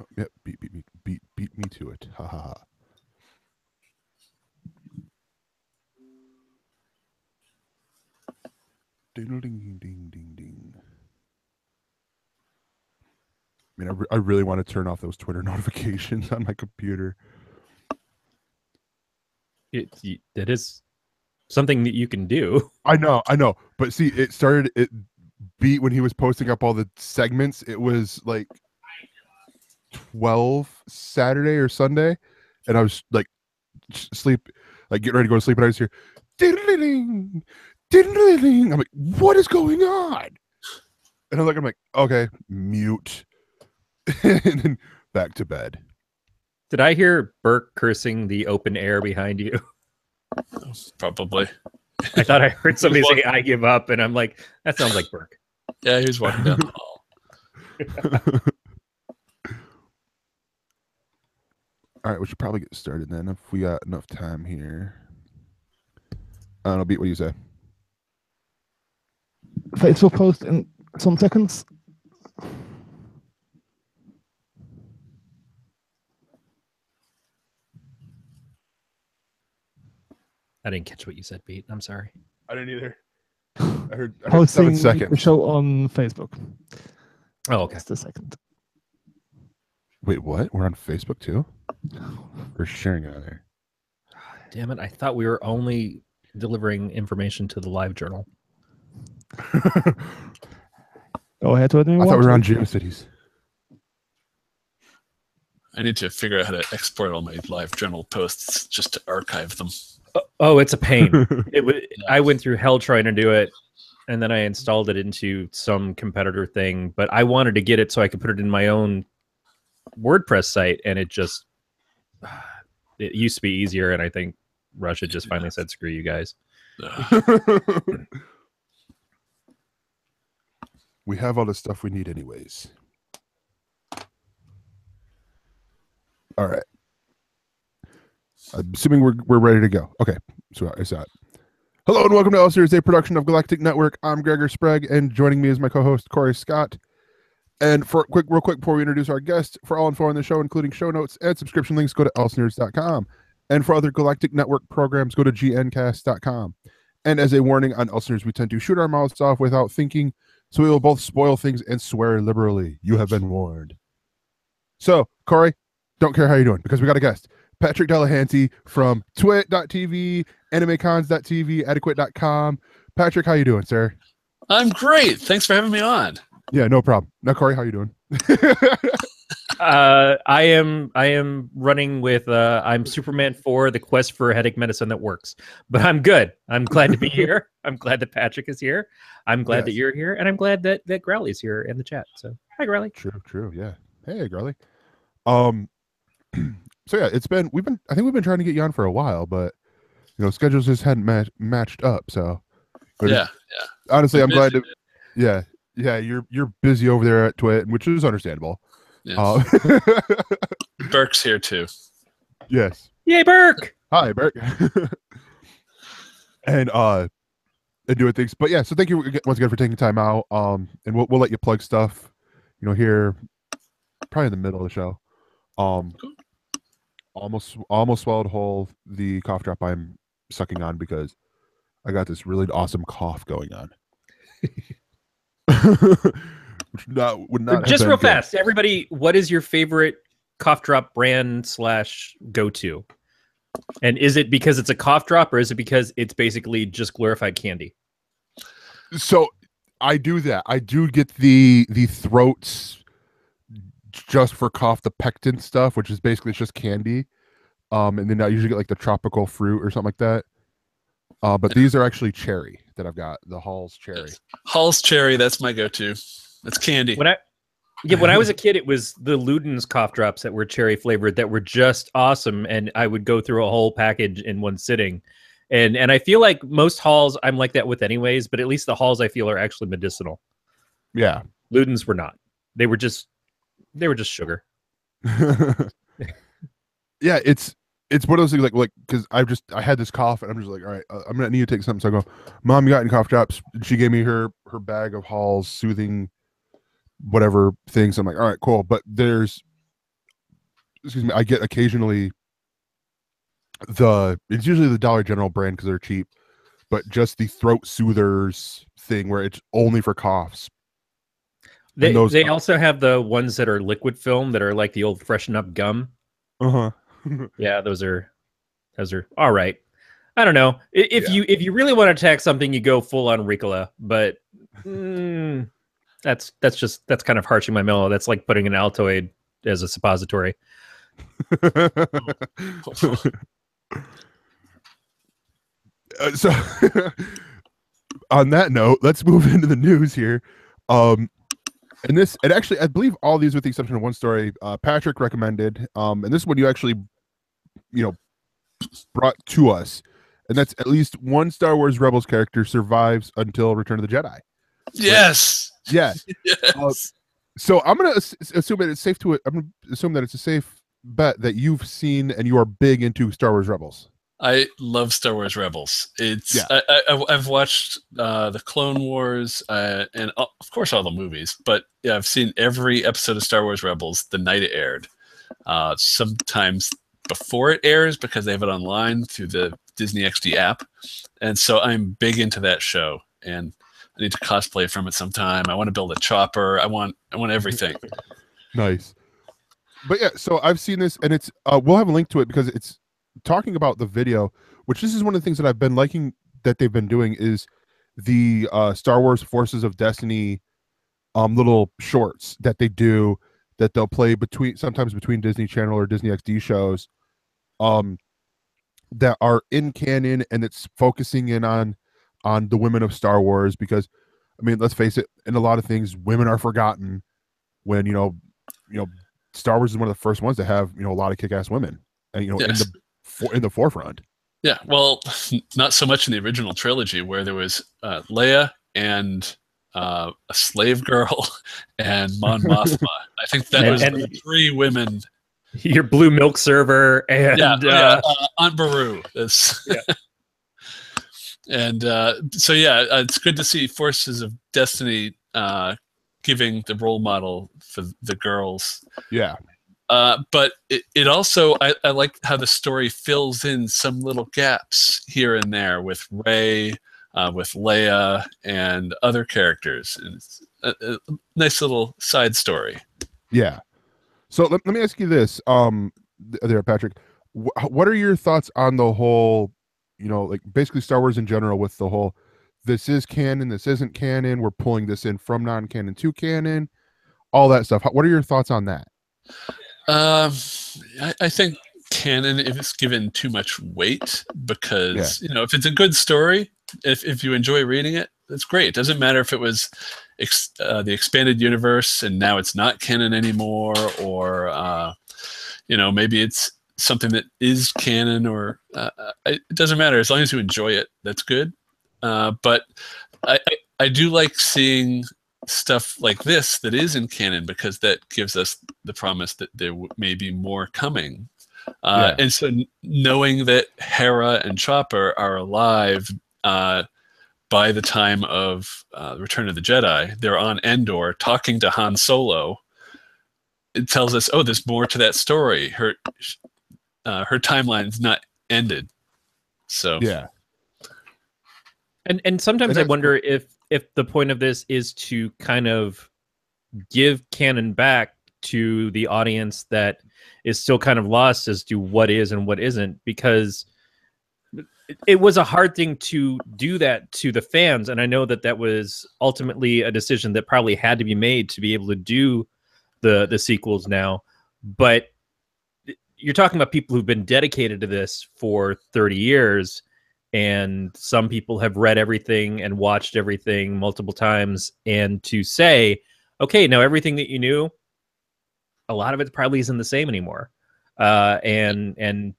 Oh, yeah, beat me to it. Ha ha ha. Ding ding ding ding ding. I mean, I really want to turn off those Twitter notifications on my computer. That is something that you can do. I know. But see, it beat when he was posting up all the segments. It was like 12 Saturday or Sunday, and I was like getting ready to go to sleep, and I was here, ding, ding. I'm like, what is going on? And I'm like, okay, mute, and then back to bed. Did I hear Burke cursing the open air behind you? Probably. I thought I heard somebody say, "I give up," and I'm like, that sounds like Burke. Yeah, he was walking down the hall. All right, we should probably get started then if we got enough time here. I don't know, Beat, what do you say? Facebook post in some seconds. I didn't catch what you said, Pete. I'm sorry. I didn't either. I heard Posting 7 seconds. the show on Facebook. Oh, okay. Just a second. Wait, what? We're on Facebook too? We're sharing it on there. Damn it. I thought we were only delivering information to the live journal. Go ahead with me. I thought we were on GeoCities. I need to figure out how to export all my live journal posts just to archive them. Oh, it's a pain. I went through hell trying to do it, and then I installed it into some competitor thing, but I wanted to get it so I could put it in my own WordPress site, and it used to be easier, and I think Russia just finally said, screw you guys. We have all the stuff we need anyways. All right. I'm assuming we're ready to go. Okay, so I saw it. Hello and welcome to ElseNerds, a production of Galactic Network. I'm Gregor Sprague, and joining me is my co-host Corey Scott. And real quick, before we introduce our guest, for all info on the show, including show notes and subscription links, go to ElseNerds.com. And for other Galactic Network programs, go to gncast.com. And as a warning, on ElseNerds, we tend to shoot our mouths off without thinking, so we will both spoil things and swear liberally. You have been warned. So, Corey, don't care how you're doing, because we got a guest. Patrick Delahanty from twit.tv, animecons.tv, adequate.com. Patrick, how you doing, sir? I'm great. Thanks for having me on. Yeah, no problem. Now, Corey, how you doing? I am running with I'm Superman 4, the quest for a headache medicine that works. But I'm good. I'm glad to be here. I'm glad that Patrick is here. I'm glad that you're here, and I'm glad that Growly's here in the chat. So hi, Growly. True. Yeah. Hey, Growly. So yeah, I think we've been trying to get you on for a while, but schedules just hadn't matched up. So honestly, I'm glad to. Yeah, you're busy over there at Twit, which is understandable. Yes. Burke's here too. Yes. Yay, Burke! Hi, Burke. and doing things, but yeah. So thank you once again for taking time out. And we'll let you plug stuff. Here, probably in the middle of the show. Cool. Almost swallowed whole the cough drop I'm sucking on because I got this really awesome cough going on. Which would not just real fast. Everybody, what is your favorite cough drop brand / go-to? And is it because it's a cough drop, or is it because it's basically just glorified candy? So I do that. I do get the throats just for cough, the pectin stuff, which is basically just candy. And then I usually get like the tropical fruit or something like that. But these are actually cherry that I've got, the Hall's cherry. Yes. Hall's cherry, that's my go-to. That's candy. When I was a kid, it was the Luden's cough drops that were cherry flavored that were just awesome, and I would go through a whole package in one sitting. And I feel like most Halls I'm like that with anyways, but at least the Halls I feel are actually medicinal. Yeah. Luden's were not. They were just sugar. Yeah, it's one of those things like because I had this cough and I'm just like, all right, I'm gonna need to take something. So I go, Mom, you got any cough drops? And she gave me her bag of Hall's soothing whatever things. I'm like, all right, cool. But there's excuse me, I get occasionally it's usually the Dollar General brand because they're cheap, but just the throat soothers thing where it's only for coughs. They also have the ones that are liquid film that are like the old freshen up gum. Uh-huh. Yeah, those are all right. I don't know. If you really want to attack something, you go full on Ricola, but that's kind of harshing my mellow. That's like putting an Altoid as a suppository. So on that note, let's move into the news here. And actually, I believe all these, with the exception of one story, Patrick recommended. And this one you actually, brought to us, and that's at least one Star Wars Rebels character survives until Return of the Jedi. Yes. Yeah. Yes. So I'm gonna assume that it's safe to. I'm gonna assume that it's a safe bet that you've seen and you are big into Star Wars Rebels. I love Star Wars Rebels. I've watched the Clone Wars and of course all the movies, but yeah, I've seen every episode of Star Wars Rebels the night it aired. Sometimes before it airs because they have it online through the Disney XD app, and so I'm big into that show. And I need to cosplay from it sometime. I want to build a chopper. I want everything. Nice. But yeah, so I've seen this, and it's we'll have a link to it because it's talking about the video, which this is one of the things that I've been liking that they've been doing is the Star Wars Forces of Destiny little shorts that they do that they'll play sometimes between Disney Channel or Disney XD shows that are in canon, and it's focusing in on the women of Star Wars, because I mean, let's face it, in a lot of things women are forgotten when Star Wars is one of the first ones to have a lot of kick-ass women, and Yes. in the forefront. Yeah, well, not so much in the original trilogy where there was Leia and a slave girl and Mon Mothma. I think that was the three women. Your blue milk server and Aunt Beru. And so yeah, it's good to see Forces of Destiny giving the role model for the girls. Yeah. But it also, I like how the story fills in some little gaps here and there with Rey, with Leia, and other characters. And it's a nice little side story. Yeah. So let me ask you this, there, Patrick. What are your thoughts on the whole, like basically Star Wars in general, with the whole, this is canon, this isn't canon, we're pulling this in from non-canon to canon, all that stuff. What are your thoughts on that? I think canon, if it's given too much weight, because if it's a good story, if you enjoy reading it, that's great. It doesn't matter if it was the expanded universe and now it's not canon anymore, or maybe it's something that is canon, or it doesn't matter as long as you enjoy it. That's good. But I do like seeing stuff like this that is in canon, because that gives us the promise that there may be more coming. And so knowing that Hera and Chopper are alive by the time of Return of the Jedi, they're on Endor talking to Han Solo. It tells us, oh, there's more to that story. Her timeline's not ended. So yeah. And sometimes I wonder if the point of this is to kind of give canon back to the audience that is still kind of lost as to what is and what isn't, because it was a hard thing to do that to the fans. And I know that was ultimately a decision that probably had to be made to be able to do the sequels now. But you're talking about people who've been dedicated to this for 30 years. And some people have read everything and watched everything multiple times. And to say, okay, now everything that you knew, a lot of it probably isn't the same anymore. And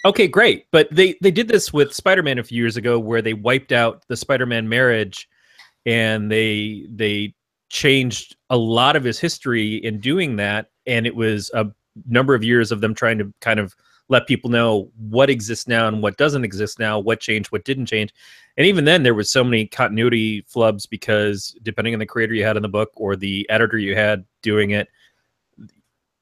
okay, great. But they did this with Spider-Man a few years ago, where they wiped out the Spider-Man marriage, and they changed a lot of his history in doing that. And it was a number of years of them trying to kind of let people know what exists now and what doesn't exist now, what changed, what didn't change. And even then there was so many continuity flubs, because depending on the creator you had in the book or the editor you had doing it,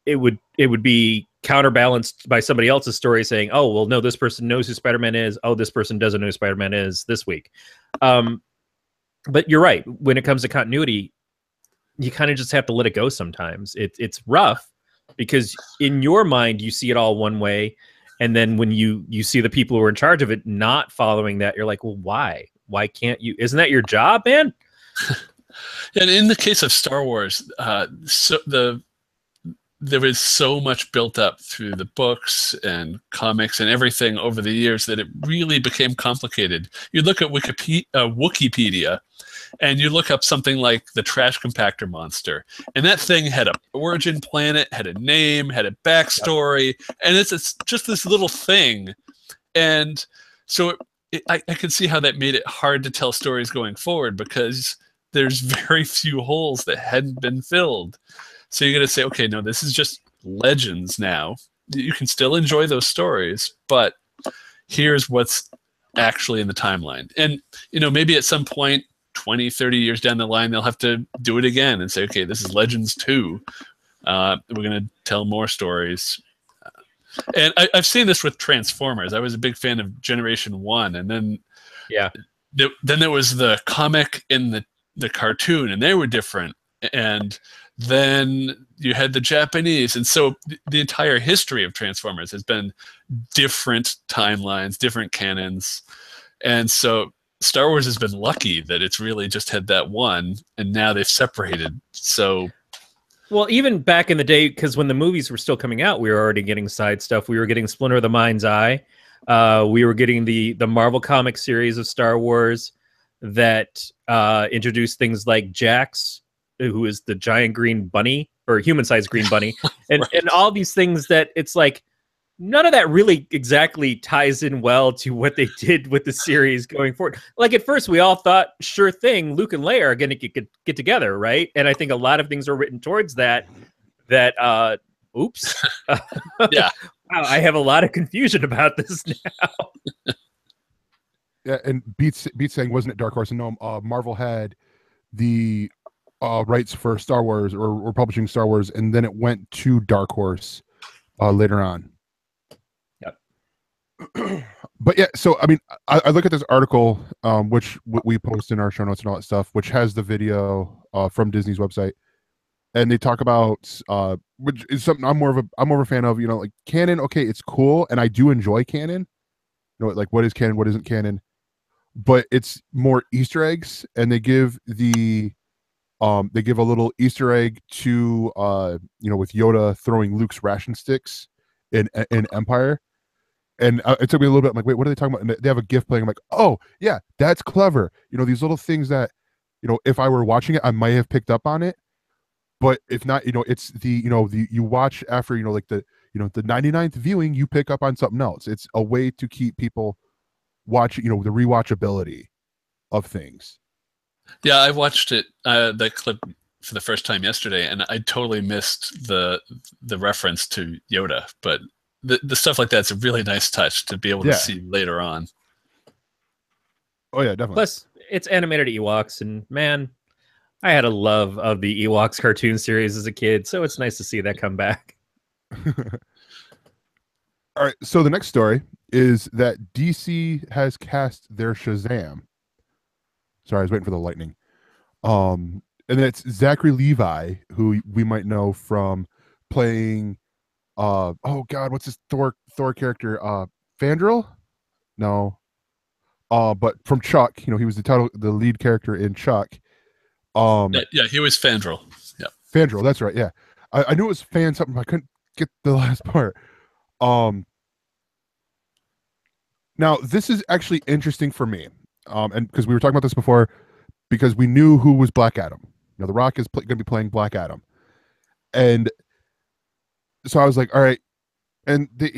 it would be counterbalanced by somebody else's story saying, oh, well, no, this person knows who Spider-Man is. Oh, this person doesn't know who Spider-Man is this week. But you're right. When it comes to continuity, you kind of just have to let it go sometimes. It's rough because in your mind, you see it all one way. And then when you see the people who are in charge of it not following that, you're like, well, why? Why can't you? Isn't that your job, man? And in the case of Star Wars, there was so much built up through the books and comics and everything over the years that it really became complicated. You look at Wikipedia, and you look up something like the trash compactor monster, and that thing had an origin planet, had a name, had a backstory, and it's just this little thing. And so I could see how that made it hard to tell stories going forward because there's very few holes that hadn't been filled. So you're going to say, okay, no, this is just legends now. You can still enjoy those stories, but here's what's actually in the timeline. And, maybe at some point, 20, 30 years down the line, they'll have to do it again and say, okay, this is Legends 2. We're going to tell more stories. And I've seen this with Transformers. I was a big fan of Generation 1. And then, then there was the comic and the cartoon, and they were different. And then you had the Japanese. And so the entire history of Transformers has been different timelines, different canons. And so Star Wars has been lucky that it's really just had that one, and now they've separated. So, well, even back in the day, because when the movies were still coming out, we were already getting side stuff. We were getting Splinter of the Mind's Eye. We were getting the Marvel comic series of Star Wars that introduced things like Jax, who is the giant green bunny or human-sized green bunny, and Right. and all these things that it's like none of that really exactly ties in well to what they did with the series going forward. Like at first we all thought, sure thing, Luke and Leia are going to get together, right? And I think a lot of things are written towards that oops. Yeah. Wow, I have a lot of confusion about this now. Yeah, and Beats saying, wasn't it Dark Horse? And no, Marvel had the rights for Star Wars or publishing Star Wars, and then it went to Dark Horse later on. Yep. But yeah, so I mean, I look at this article, which we post in our show notes and all that stuff, which has the video from Disney's website, and they talk about which is something I'm more of a fan of. Like canon. Okay, it's cool, and I do enjoy canon. Like what is canon, what isn't canon, but it's more Easter eggs, and they give a little Easter egg to with Yoda throwing Luke's ration sticks in Empire. And it took me a little bit. I'm like, wait, what are they talking about? And they have a GIF playing. I'm like, oh yeah, that's clever. These little things that, if I were watching it, I might have picked up on it. But if not, it's the you watch after, like the 99th viewing, you pick up on something else. It's a way to keep people watching, the rewatchability of things. Yeah, I watched it, that clip for the first time yesterday, and I totally missed the reference to Yoda, but the stuff like that's a really nice touch to be able to see later on. Oh yeah, definitely. Plus, it's animated Ewoks, and man, I had a love of the Ewoks cartoon series as a kid, so it's nice to see that come back. All right, so the next story is that DC has cast their Shazam. Sorry, I was waiting for the lightning. And it's Zachary Levi, who we might know from playing oh god, what's his Thor character? Fandral? No. But from Chuck, he was the lead character in Chuck. Yeah, he was Fandral. Yeah. Fandral, that's right. Yeah. I knew it was fan something, but I couldn't get the last part. Now this is actually interesting for me. And because we were talking about this before, because we knew who was Black Adam. The Rock is going to be playing Black Adam. And so I was like, all right. And there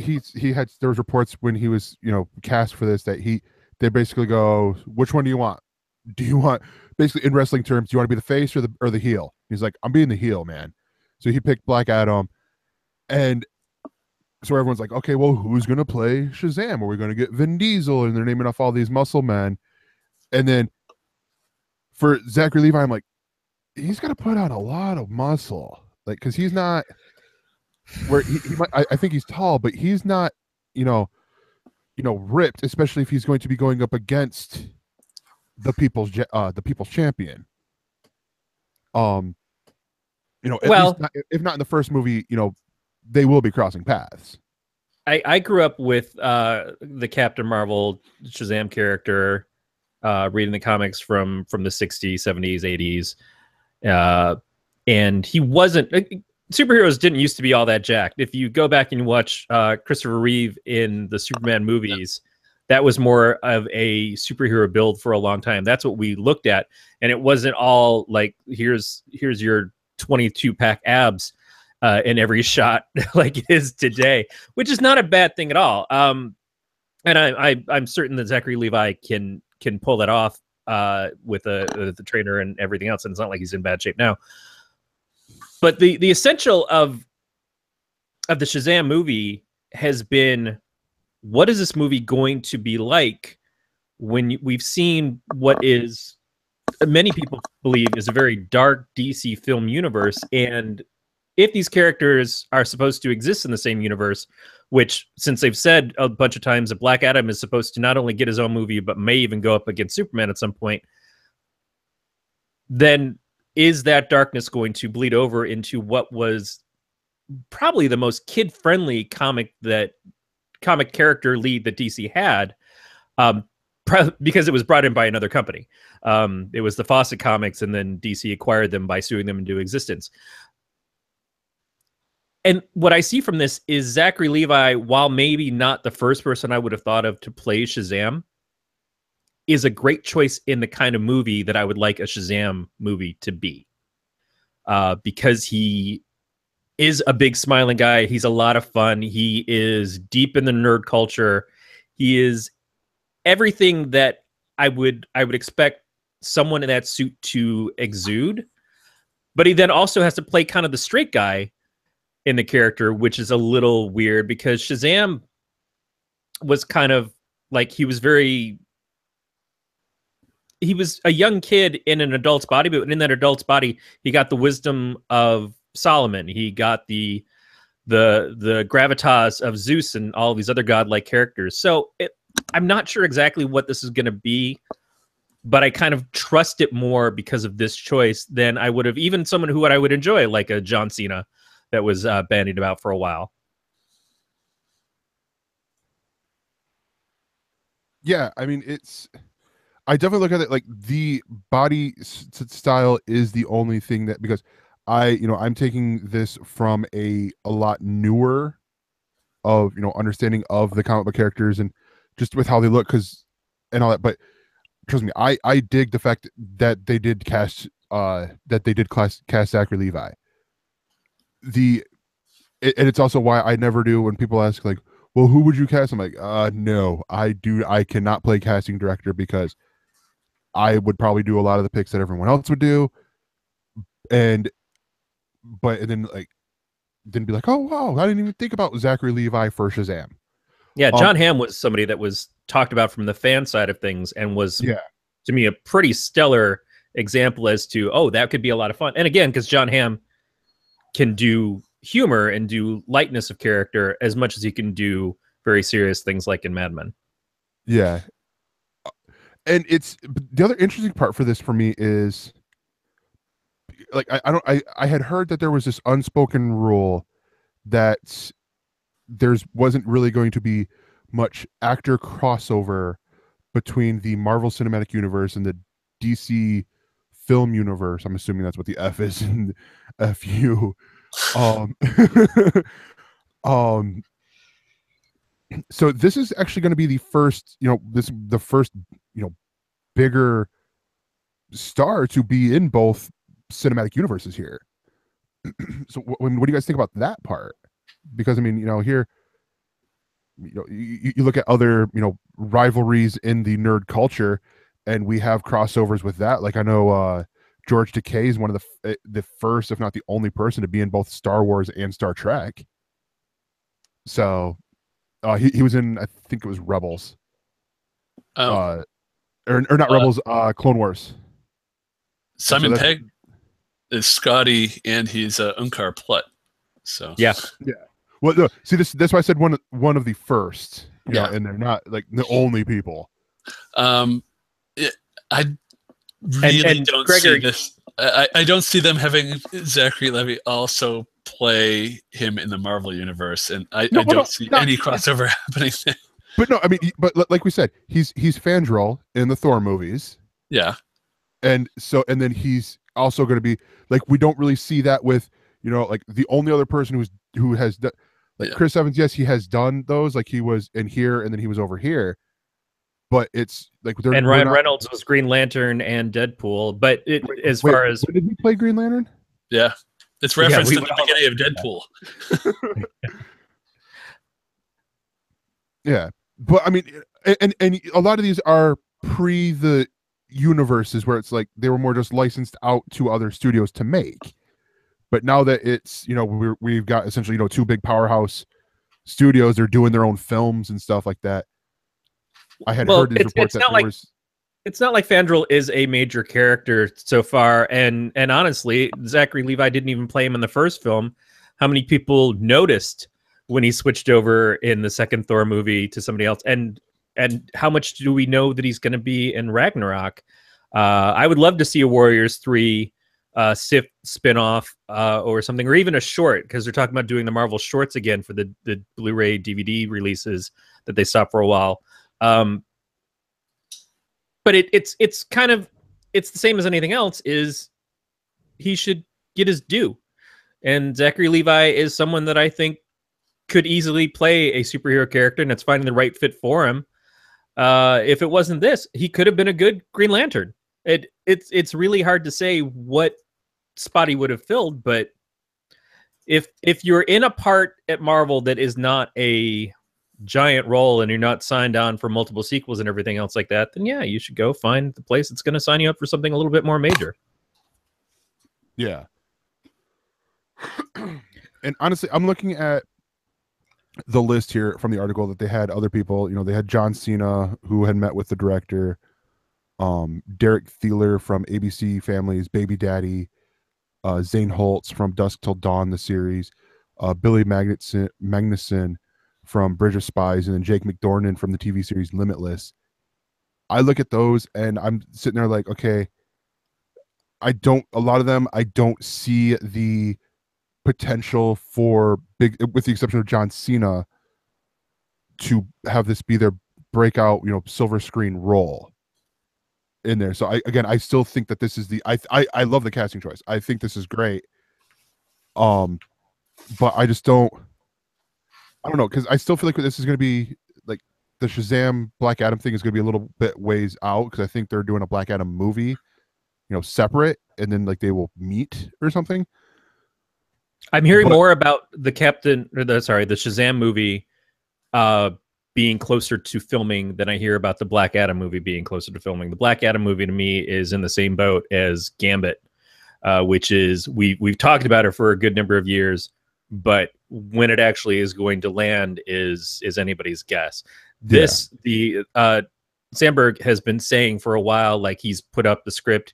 was reports when he was, cast for this that they basically go, which one do you want? Do you want, basically in wrestling terms, do you want to be the face or the heel? He's like, I'm being the heel, man. So he picked Black Adam. And so everyone's like, okay, well, who's going to play Shazam? Are we going to get Vin Diesel? And they're naming off all these muscle men. And then for Zachary Levi, I'm like, he's got to put on a lot of muscle. Like, because he's not, where he might, I think he's tall, but he's not, you know, ripped, especially if he's going to be going up against the people's champion. At least not, if not in the first movie, they will be crossing paths. I grew up with the Captain Marvel Shazam character, reading the comics from the 60s, 70s, 80s. And he wasn't... superheroes didn't used to be all that jacked. If you go back and watch Christopher Reeve in the Superman movies, that was more of a superhero build for a long time. That's what we looked at. And it wasn't all like, here's your 22-pack abs in every shot like it is today, which is not a bad thing at all. And I'm certain that Zachary Levi can pull that off with the trainer and everything else. And it's not like he's in bad shape now. But the essential of the Shazam movie has been, what is this movie going to be like when we've seen what is many people believe is a very dark DC film universe? And if these characters are supposed to exist in the same universe, which, since they've said a bunch of times that Black Adam is supposed to not only get his own movie, but may even go up against Superman at some point, then is that darkness going to bleed over into what was probably the most kid-friendly comic character lead that DC had, because it was brought in by another company. It was the Fawcett Comics, and then DC acquired them by suing them into existence. And what I see from this is Zachary Levi, while maybe not the first person I would have thought of to play Shazam, is a great choice in the kind of movie that I would like a Shazam movie to be. Because he is a big smiling guy. He's a lot of fun. He is deep in the nerd culture. He is everything that I would expect someone in that suit to exude. But he then also has to play kind of the straight guy in the character, which is a little weird because Shazam was kind of like, he was a young kid in an adult's body, but in that adult's body, he got the wisdom of Solomon. He got the gravitas of Zeus and all these other godlike characters. So I'm not sure exactly what this is going to be, but I kind of trust it more because of this choice than I would have even someone who I would enjoy, like a John Cena that was bandied about for a while. Yeah, I mean, I definitely look at it like the body style is the only thing that, because I'm taking this from a lot newer of, understanding of the comic book characters and just with how they look, and all that. But trust me, I dig the fact that they did cast Zachary Levi. And it's also why I never do when people ask like, well, who would you cast? I'm like, no, I cannot play casting director because I would probably do a lot of the picks that everyone else would do. And then be like, oh wow, I didn't even think about Zachary Levi for Shazam. Yeah, John Hamm was somebody that was talked about from the fan side of things and was, to me, a pretty stellar example as to, oh, that could be a lot of fun. And again, because John Hamm can do humor and do lightness of character as much as he can do very serious things like in Mad Men. Yeah. And it's the other interesting part for this for me is like I had heard that there was this unspoken rule that wasn't really going to be much actor crossover between the Marvel Cinematic Universe and the DC film universe. I'm assuming that's what the F is in FU. So this is actually going to be the first, bigger star to be in both cinematic universes here. So what do you guys think about that part? Because I mean, here, you look at other, rivalries in the nerd culture, and we have crossovers with that. Like I know George Takei is one of the first, if not the only person to be in both Star Wars and Star Trek. So he was in, I think it was Rebels. Or not Rebels, Clone Wars. Simon Pegg is Scotty, and he's Unkar Plutt. So Yeah. Well, no, see, that's why I said one of the first. Yeah. And they're not like the only people. I really don't Gregor, see this. I don't see them having Zachary Levi also play him in the Marvel universe, and I don't see any crossover happening there. But no, I mean, but like we said, he's Fandral in the Thor movies. Yeah. And then he's also going to be like, we don't really see that with, like the only other person who has done, like Chris Evans. Yes, he has done those. Like he was in here and then he was over here. But it's like and Ryan Reynolds was Green Lantern and Deadpool. But far as did he play Green Lantern? Yeah, it's referenced in the beginning of Deadpool. Yeah, but I mean, and a lot of these are pre the universes where it's like they were more just licensed out to other studios to make. But now that it's we've got essentially two big powerhouse studios, they're doing their own films and stuff like that. I had heard these reports that it's not like Fandral is a major character so far, and honestly, Zachary Levi didn't even play him in the first film. How many people noticed when he switched over in the second Thor movie to somebody else, and how much do we know that he's going to be in Ragnarok? I would love to see a Warriors 3 Sif spin-off or something, or even a short, because they're talking about doing the Marvel shorts again for the Blu-ray DVD releases that they stopped for a while. But it's the same as anything else. Is he should get his due, and Zachary Levi is someone that I think could easily play a superhero character, and it's finding the right fit for him. If it wasn't this, he could have been a good Green Lantern. It's really hard to say what spot he would have filled, but if you're in a part at Marvel that is not a giant role and you're not signed on for multiple sequels and everything else like that, then yeah, you should go find the place that's going to sign you up for something a little bit more major. Yeah. And honestly, I'm looking at the list here from the article that they had other people. They had John Cena, who had met with the director, Derek Thieler from ABC Family's Baby Daddy, Zane Holtz from Dusk Till Dawn, the series, Billy Magnuson from Bridge of Spies, and then Jake McDornan from the TV series Limitless. I look at those and I'm sitting there like, okay, a lot of them, I don't see the potential for big, with the exception of John Cena, to have this be their breakout, silver screen role in there. So I still think that this is I love the casting choice. I think this is great. But I just don't know, because I still feel like this is going to be like the Shazam Black Adam thing is going to be a little bit ways out, because I think they're doing a Black Adam movie, separate, and then like they will meet or something. I'm hearing more about the Shazam movie being closer to filming than I hear about the Black Adam movie being closer to filming. The Black Adam movie to me is in the same boat as Gambit, which is we've talked about it for a good number of years, but when it actually is going to land is anybody's guess. Sandberg has been saying for a while, like he's put up the script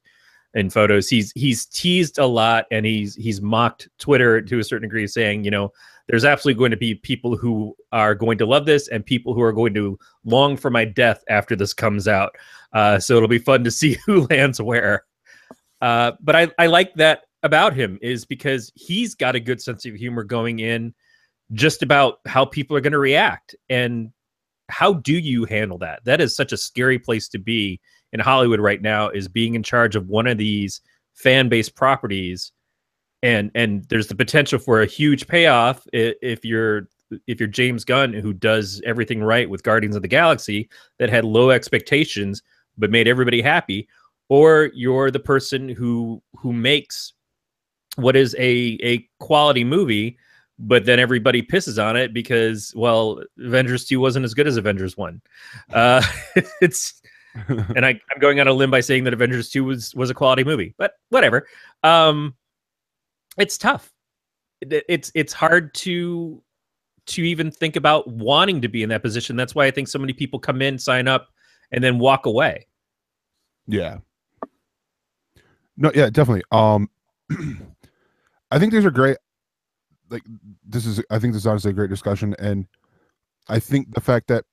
and photos. He's teased a lot, and he's mocked Twitter to a certain degree, saying, there's absolutely going to be people who are going to love this and people who are going to long for my death after this comes out. So it'll be fun to see who lands where. But I like that about him, is because he's got a good sense of humor going in just about how people are going to react. And how do you handle that? That is such a scary place to be in Hollywood right now, is being in charge of one of these fan-based properties. And there's the potential for a huge payoff if you're James Gunn, who does everything right with Guardians of the Galaxy, that had low expectations but made everybody happy, or you're the person who makes what is a quality movie, but then everybody pisses on it because, well, Avengers 2 wasn't as good as Avengers 1. It's and I'm going on a limb by saying that Avengers 2 was a quality movie, but whatever. It's tough. It's hard to even think about wanting to be in that position. That's why I think so many people come in, sign up, and then walk away. Yeah. No, yeah, definitely. I think these are great. like I think this is honestly a great discussion, and I think the fact that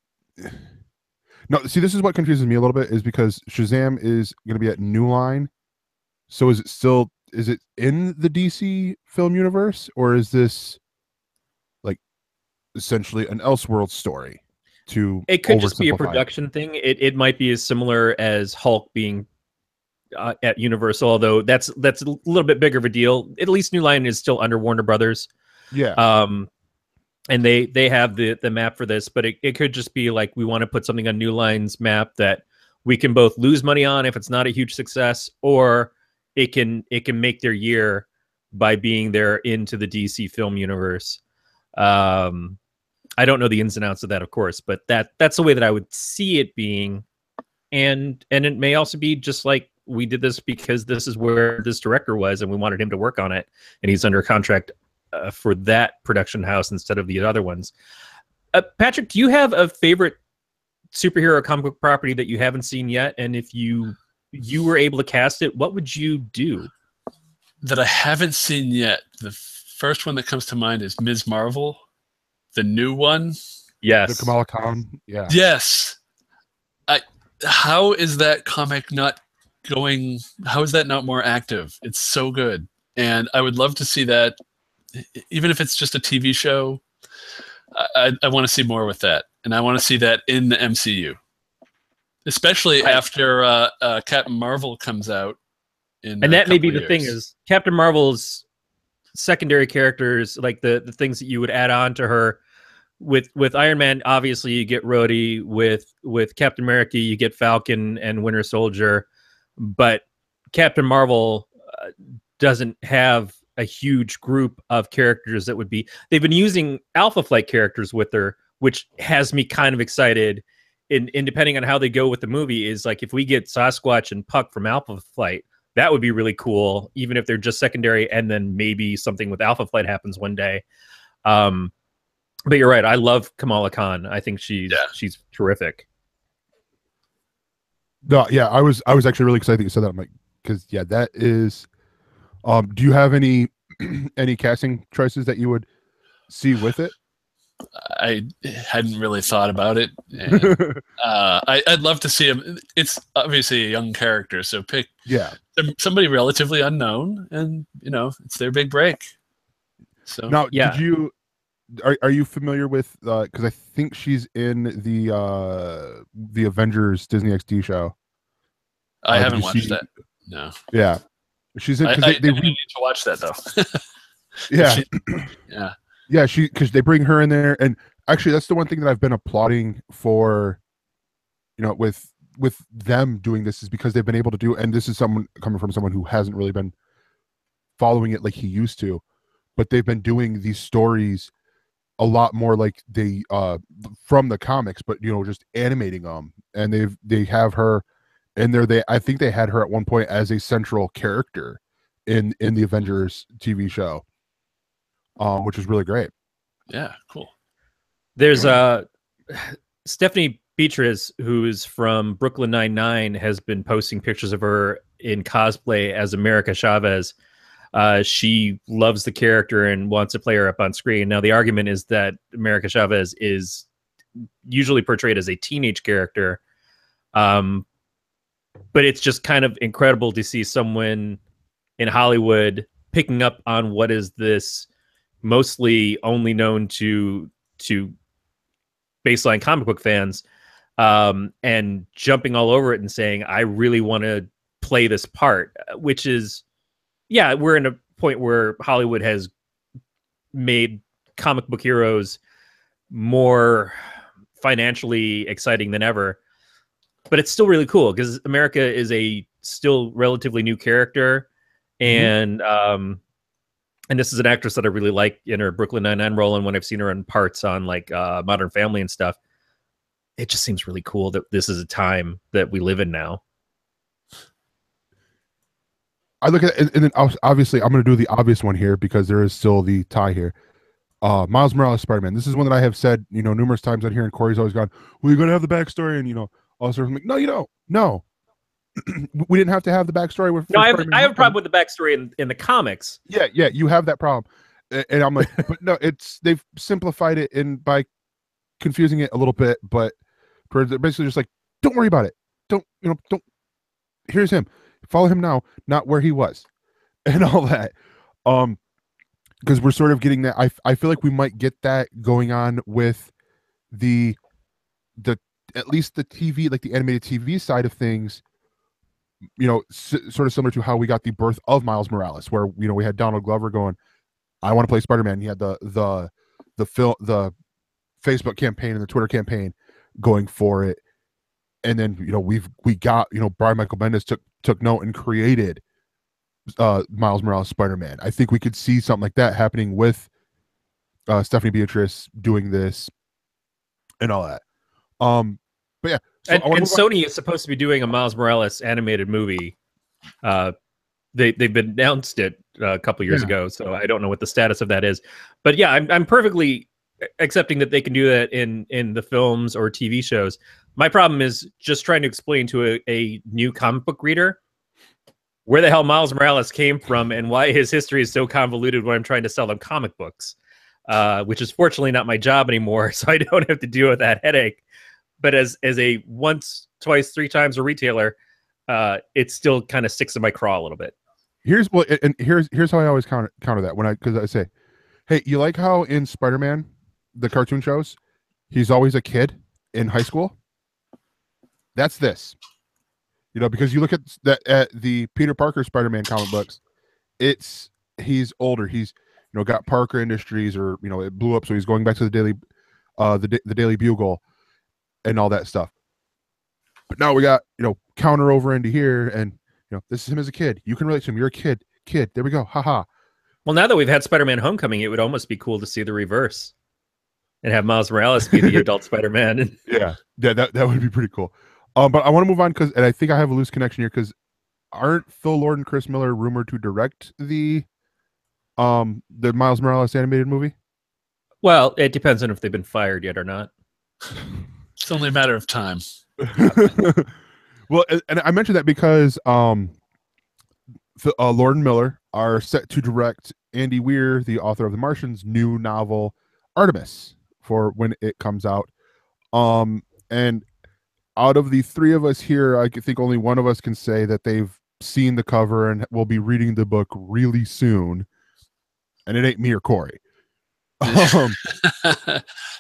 no, see, this is what confuses me a little bit, is because Shazam is going to be at New Line. So is it in the DC film universe, or is this like essentially an Elseworld story? It could just be a production thing. It might be as similar as Hulk being at Universal, although that's a little bit bigger of a deal. At least New Line is still under Warner Brothers. Yeah. And they have the map for this, but it could just be like, we want to put something on New Line's map that we can both lose money on if it's not a huge success, or it can make their year by being there into the DC film universe. I don't know the ins and outs of that, of course, but that's the way that I would see it being. And it may also be just like, we did this because this is where this director was and we wanted him to work on it, and he's under contract for that production house instead of the other ones. Patrick, do you have a favorite superhero comic book property that you haven't seen yet? And if you were able to cast it, what would you do? That I haven't seen yet. The first one that comes to mind is Ms. Marvel, the new one. Yes. The Kamala Khan. Yeah. Yes. How is that comic not going? How is that not more active? It's so good. And I would love to see that, even if it's just a TV show. I want to see more with that. And I want to see that in the MCU. Especially after Captain Marvel comes out. And that may be the thing, is Captain Marvel's secondary characters, like the things that you would add on to her. With Iron Man, obviously you get Rhodey. With Captain America, you get Falcon and Winter Soldier. But Captain Marvel doesn't have a huge group of characters that would be. They've been using Alpha Flight characters with her, which has me kind of excited. In depending on how they go with the movie, is like, if we get Sasquatch and Puck from Alpha Flight, that would be really cool, even if they're just secondary, and then maybe something with Alpha Flight happens one day. But you're right. I love Kamala Khan. I think she's terrific. No, yeah, I was actually really excited that you said that. I'm like, because that is. Do you have any casting choices that you would see with it? I hadn't really thought about it. And, I'd love to see him. It's obviously a young character, so pick somebody relatively unknown, and it's their big break. So now, did you? Are you familiar with? Because I think she's in the Avengers Disney XD show. I haven't watched that. No. Yeah, she's in. I need to watch that though. Yeah. Yeah, because they bring her in there, and actually, that's the one thing that I've been applauding for. With them doing this, is because they've been able to do, and this is someone coming from someone who hasn't really been following it like he used to, but they've been doing these stories a lot more like they from the comics, but just animating them, and they have her in there. I think they had her at one point as a central character in the Avengers TV show, which is really great. Yeah, cool. There's Stephanie Beatriz, who's from Brooklyn Nine-Nine, has been posting pictures of her in cosplay as America Chavez. She loves the character and wants to play her up on screen. Now, the argument is that America Chavez is usually portrayed as a teenage character. But it's just kind of incredible to see someone in Hollywood picking up on what is this mostly only known to baseline comic book fans, and jumping all over it and saying, I really want to play this part, which is, we're in a point where Hollywood has made comic book heroes more financially exciting than ever, but it's still really cool because America is a still relatively new character. And this is an actress that I really like in her Brooklyn Nine-Nine role, and when I've seen her in parts on like Modern Family and stuff, it just seems really cool that this is a time that we live in now. I look at it, and then obviously I'm going to do the obvious one here because there is still the tie here. Miles Morales Spider-Man. This is one that I have said, numerous times on here, and Corey's always gone, well, you're going to have the backstory, and all sorts of like, no, you don't. No. We didn't have to have the backstory. I have a problem with the backstory in the comics. Yeah, you have that problem. And I'm like, but no, they've simplified it by confusing it a little bit, but they're basically just like, don't worry about it. Don't. Here's him. Follow him now, not where he was, and all that. Because we're sort of getting that. I feel like we might get that going on with the at least the TV, like the animated TV side of things. Sort of similar to how we got the birth of Miles Morales, where we had Donald Glover going, I want to play Spider-Man. He had the Facebook campaign and the Twitter campaign going for it, and then we got Brian Michael Bendis took note and created Miles Morales Spider-Man. I think we could see something like that happening with Stephanie Beatrice doing this and all that. But yeah, and Sony is supposed to be doing a Miles Morales animated movie. They've announced it a couple years ago, so I don't know what the status of that is. But yeah, I'm perfectly accepting that they can do that in the films or TV shows. My problem is just trying to explain to a new comic book reader where the hell Miles Morales came from and why his history is so convoluted when I'm trying to sell them comic books, which is fortunately not my job anymore, so I don't have to deal with that headache. But as a once, twice, three times a retailer, it still kind of sticks in my craw a little bit. Here's how I always counter that because I say, hey, you like how in Spider-Man, the cartoon shows, he's always a kid in high school? That's this. Because you look at the Peter Parker Spider-Man comic books, he's older. He's got Parker Industries, or it blew up, so he's going back to the Daily Bugle and all that stuff. But now we got counter over into here, and this is him as a kid. You can relate to him. You're a kid. There we go. Haha. Well, now that we've had Spider-Man Homecoming, it would almost be cool to see the reverse and have Miles Morales be the adult Spider-Man. Yeah, that would be pretty cool. But I want to move on and I think I have a loose connection here, because aren't Phil Lord and Chris Miller rumored to direct the Miles Morales animated movie? Well, it depends on if they've been fired yet or not. It's only a matter of time. Well, and I mentioned that because Lord and Miller are set to direct Andy Weir, the author of The Martian's new novel Artemis, for when it comes out. And out of the three of us here, I think only one of us can say that they've seen the cover and will be reading the book really soon. And it ain't me or Corey.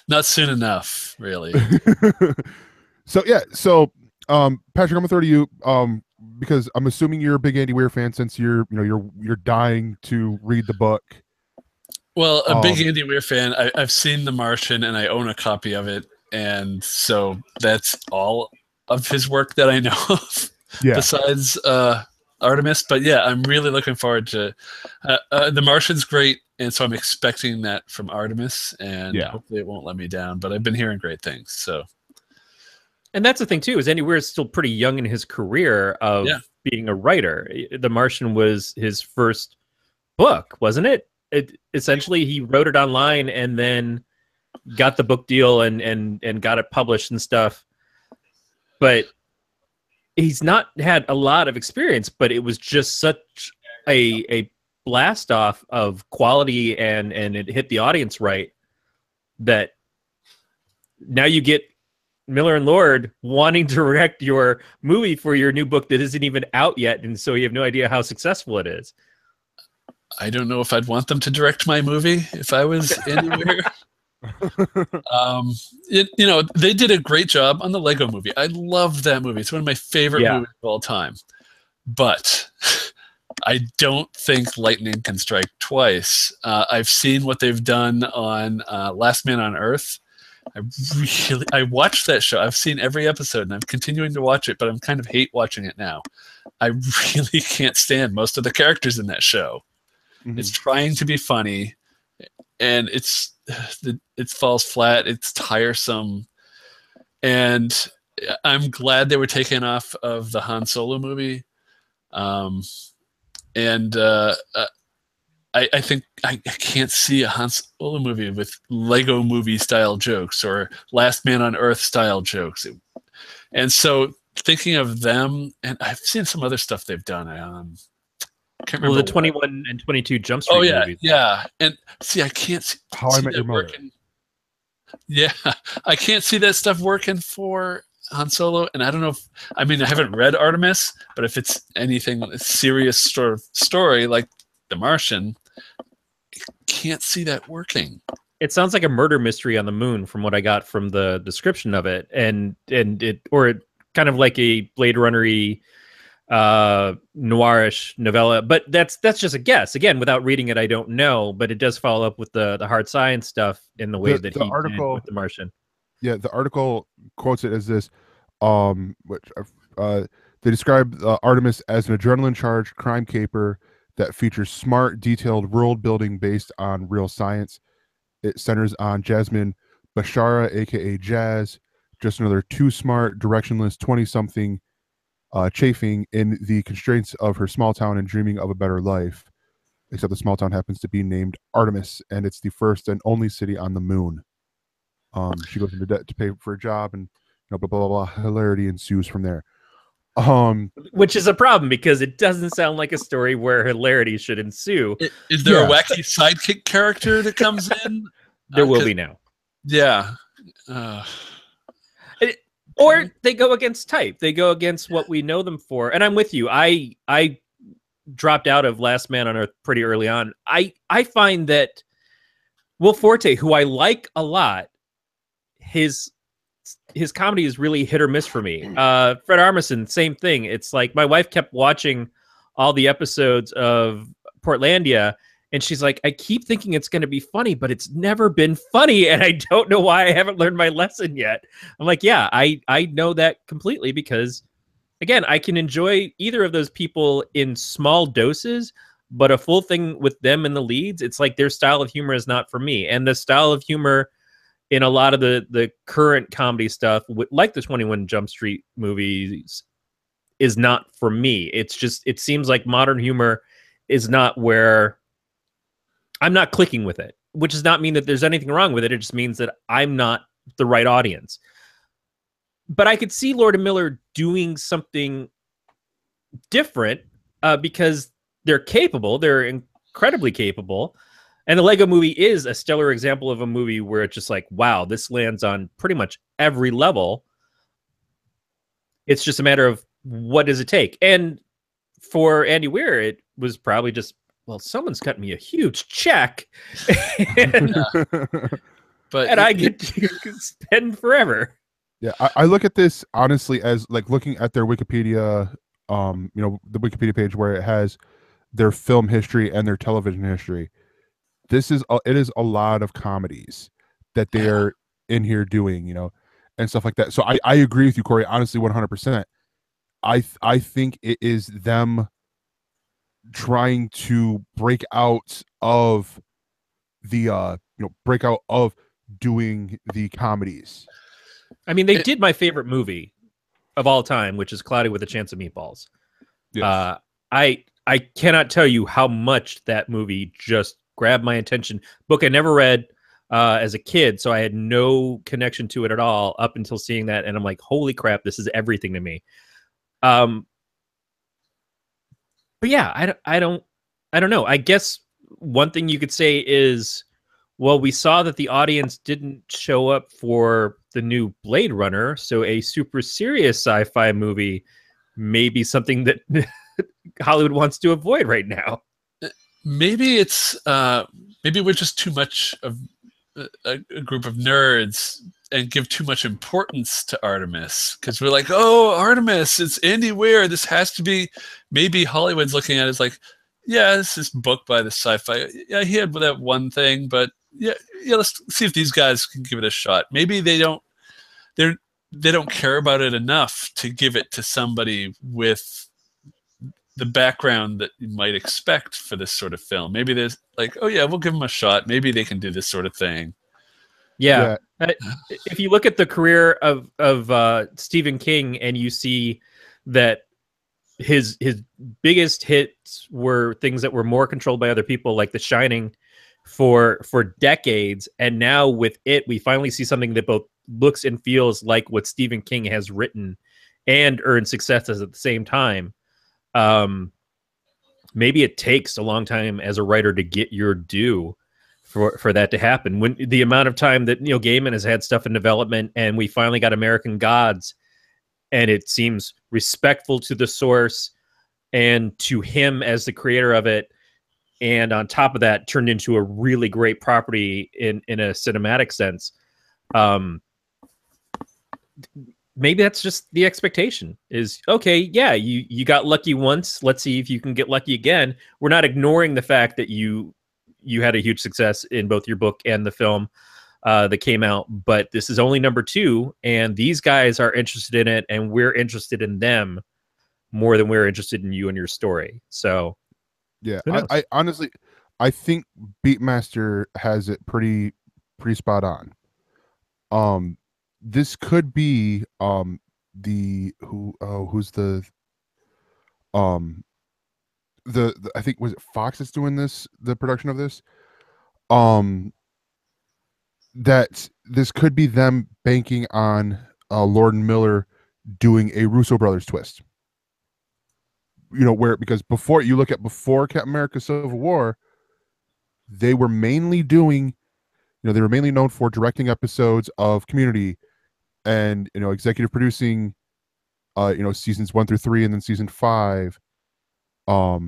Not soon enough, really. So Patrick, I'm gonna throw to you, because I'm assuming you're a big Andy Weir fan, since you're dying to read the book. Well, a big Andy Weir fan. I've seen The Martian and I own a copy of it, and so that's all of his work that I know of. Yeah. Besides Artemis, but yeah, I'm really looking forward to The Martian's great, and so I'm expecting that from Artemis, and hopefully it won't let me down. But I've been hearing great things, so. And that's the thing too, is Andy Weir is still pretty young in his career of being a writer. The Martian was his first book, wasn't it? Essentially, he wrote it online and then got the book deal and got it published and stuff. But he's not had a lot of experience, but it was just such a blast off of quality, and it hit the audience right, that now you get Miller and Lord wanting to direct your movie for your new book that isn't even out yet, and so you have no idea how successful it is. I don't know if I'd want them to direct my movie if I was anywhere. They did a great job on the Lego movie. I loved that movie. It's one of my favorite movies of all time. But I don't think lightning can strike twice. I've seen what they've done on Last Man on Earth. I watched that show. I've seen every episode, and I'm continuing to watch it, but I'm kind of hate watching it now. I really can't stand most of the characters in that show. Mm-hmm. It's trying to be funny, and it falls flat. It's tiresome, and I'm glad they were taken off of the Han Solo movie. I think I can't see a Han Solo movie with Lego movie style jokes or Last Man on Earth style jokes. And so thinking of them, and I've seen some other stuff they've done. Can't Well, remember the 21 and 22 Jump Street Oh yeah, movies. yeah. And see, I can't see, How I Met Your that Mother. working. Yeah, I can't see that stuff working for Han Solo. And I don't know if I haven't read Artemis, but if it's anything serious sort of story like The Martian, I can't see that working. It sounds like a murder mystery on the moon from what I got from the description of it, and it kind of like a Blade Runner-y noirish novella, but that's just a guess. Again, without reading it, I don't know, but it does follow up with the hard science stuff in the way that he did with The Martian. Yeah, the article quotes it as this, which they describe Artemis as an adrenaline-charged crime caper that features smart, detailed world building based on real science. It centers on Jasmine Bashara, aka Jazz, just another too smart, directionless 20-something chafing in the constraints of her small town and dreaming of a better life. Except the small town happens to be named Artemis, and it's the first and only city on the moon. She goes into debt to pay for a job, and blah blah blah blah. Hilarity ensues from there. Which is a problem because it doesn't sound like a story where hilarity should ensue. Is there a wacky sidekick character that comes in? There will be now. Yeah. Or they go against type. They go against what we know them for. And I'm with you. I dropped out of Last Man on Earth pretty early on. I find that Will Forte, who I like a lot, his comedy is really hit or miss for me. Fred Armisen, same thing. It's like my wife kept watching all the episodes of Portlandia, and she's like, I keep thinking it's going to be funny, but it's never been funny, and I don't know why I haven't learned my lesson yet. I'm like, yeah, I know that completely because, again, I can enjoy either of those people in small doses, but a full thing with them in the leads, it's like their style of humor is not for me. And the style of humor in a lot of the current comedy stuff, like the 21 Jump Street movies, is not for me. It's just, it seems like modern humor is not where I'm not clicking with it, which does not mean that there's anything wrong with it. It just means that I'm not the right audience. But I could see Lord and Miller doing something different because they're capable. They're incredibly capable. And the Lego Movie is a stellar example of a movie where it's just like, wow, this lands on pretty much every level. It's just a matter of what does it take? And for Andy Weir, it was probably just, well, someone's cut me a huge check. and I get to spend forever. Yeah, I look at this honestly as like looking at their Wikipedia, the Wikipedia page where it has their film history and their television history. It is a lot of comedies that they are in here doing, and stuff like that. So I agree with you, Corey, honestly, 100%. I think it is them trying to break out of the doing the comedies. I mean, they did my favorite movie of all time, which is Cloudy with a Chance of Meatballs. Yes. I cannot tell you how much that movie just grabbed my attention. Book I never read as a kid, so I had no connection to it at all up until seeing that, and I'm like, holy crap, this is everything to me. But yeah, I don't know. I guess one thing you could say is, well, we saw that the audience didn't show up for the new Blade Runner, so a super serious sci-fi movie may be something that Hollywood wants to avoid right now. Maybe it's maybe we're just too much of a group of nerds and give too much importance to Artemis because we're like, oh, Artemis, it's Andy Weir. This has to be. Maybe Hollywood's looking at it as like, yeah, this is booked by the sci-fi. Yeah, he had that one thing, but yeah, let's see if these guys can give it a shot. Maybe they don't care about it enough to give it to somebody with the background that you might expect for this sort of film. Maybe there's like, oh yeah, we'll give them a shot. Maybe they can do this sort of thing. Yeah. If you look at the career of Stephen King and you see that his biggest hits were things that were more controlled by other people, like The Shining for decades. And now with it, we finally see something that both looks and feels like what Stephen King has written and earned successes at the same time. maybe it takes a long time as a writer to get your due for that to happen. When the amount of time that Neil Gaiman has had stuff in development, and we finally got American Gods, and it seems respectful to the source and to him as the creator of it, and on top of that turned into a really great property in a cinematic sense. Maybe that's just the expectation is, okay, yeah, you got lucky once, let's see if you can get lucky again. We're not ignoring the fact that you had a huge success in both your book and the film that came out, but this is only number 2, and these guys are interested in it, and we're interested in them more than we're interested in you and your story. So yeah, I honestly, I think Beatmaster has it pretty spot on. This could be who's the I think, was it Fox that's doing the production of this? That this could be them banking on Lord and Miller doing a Russo brothers twist. Because before Captain America Civil War, they were mainly doing, they were mainly known for directing episodes of Community and, executive producing, seasons 1 through 3 and then season 5, or,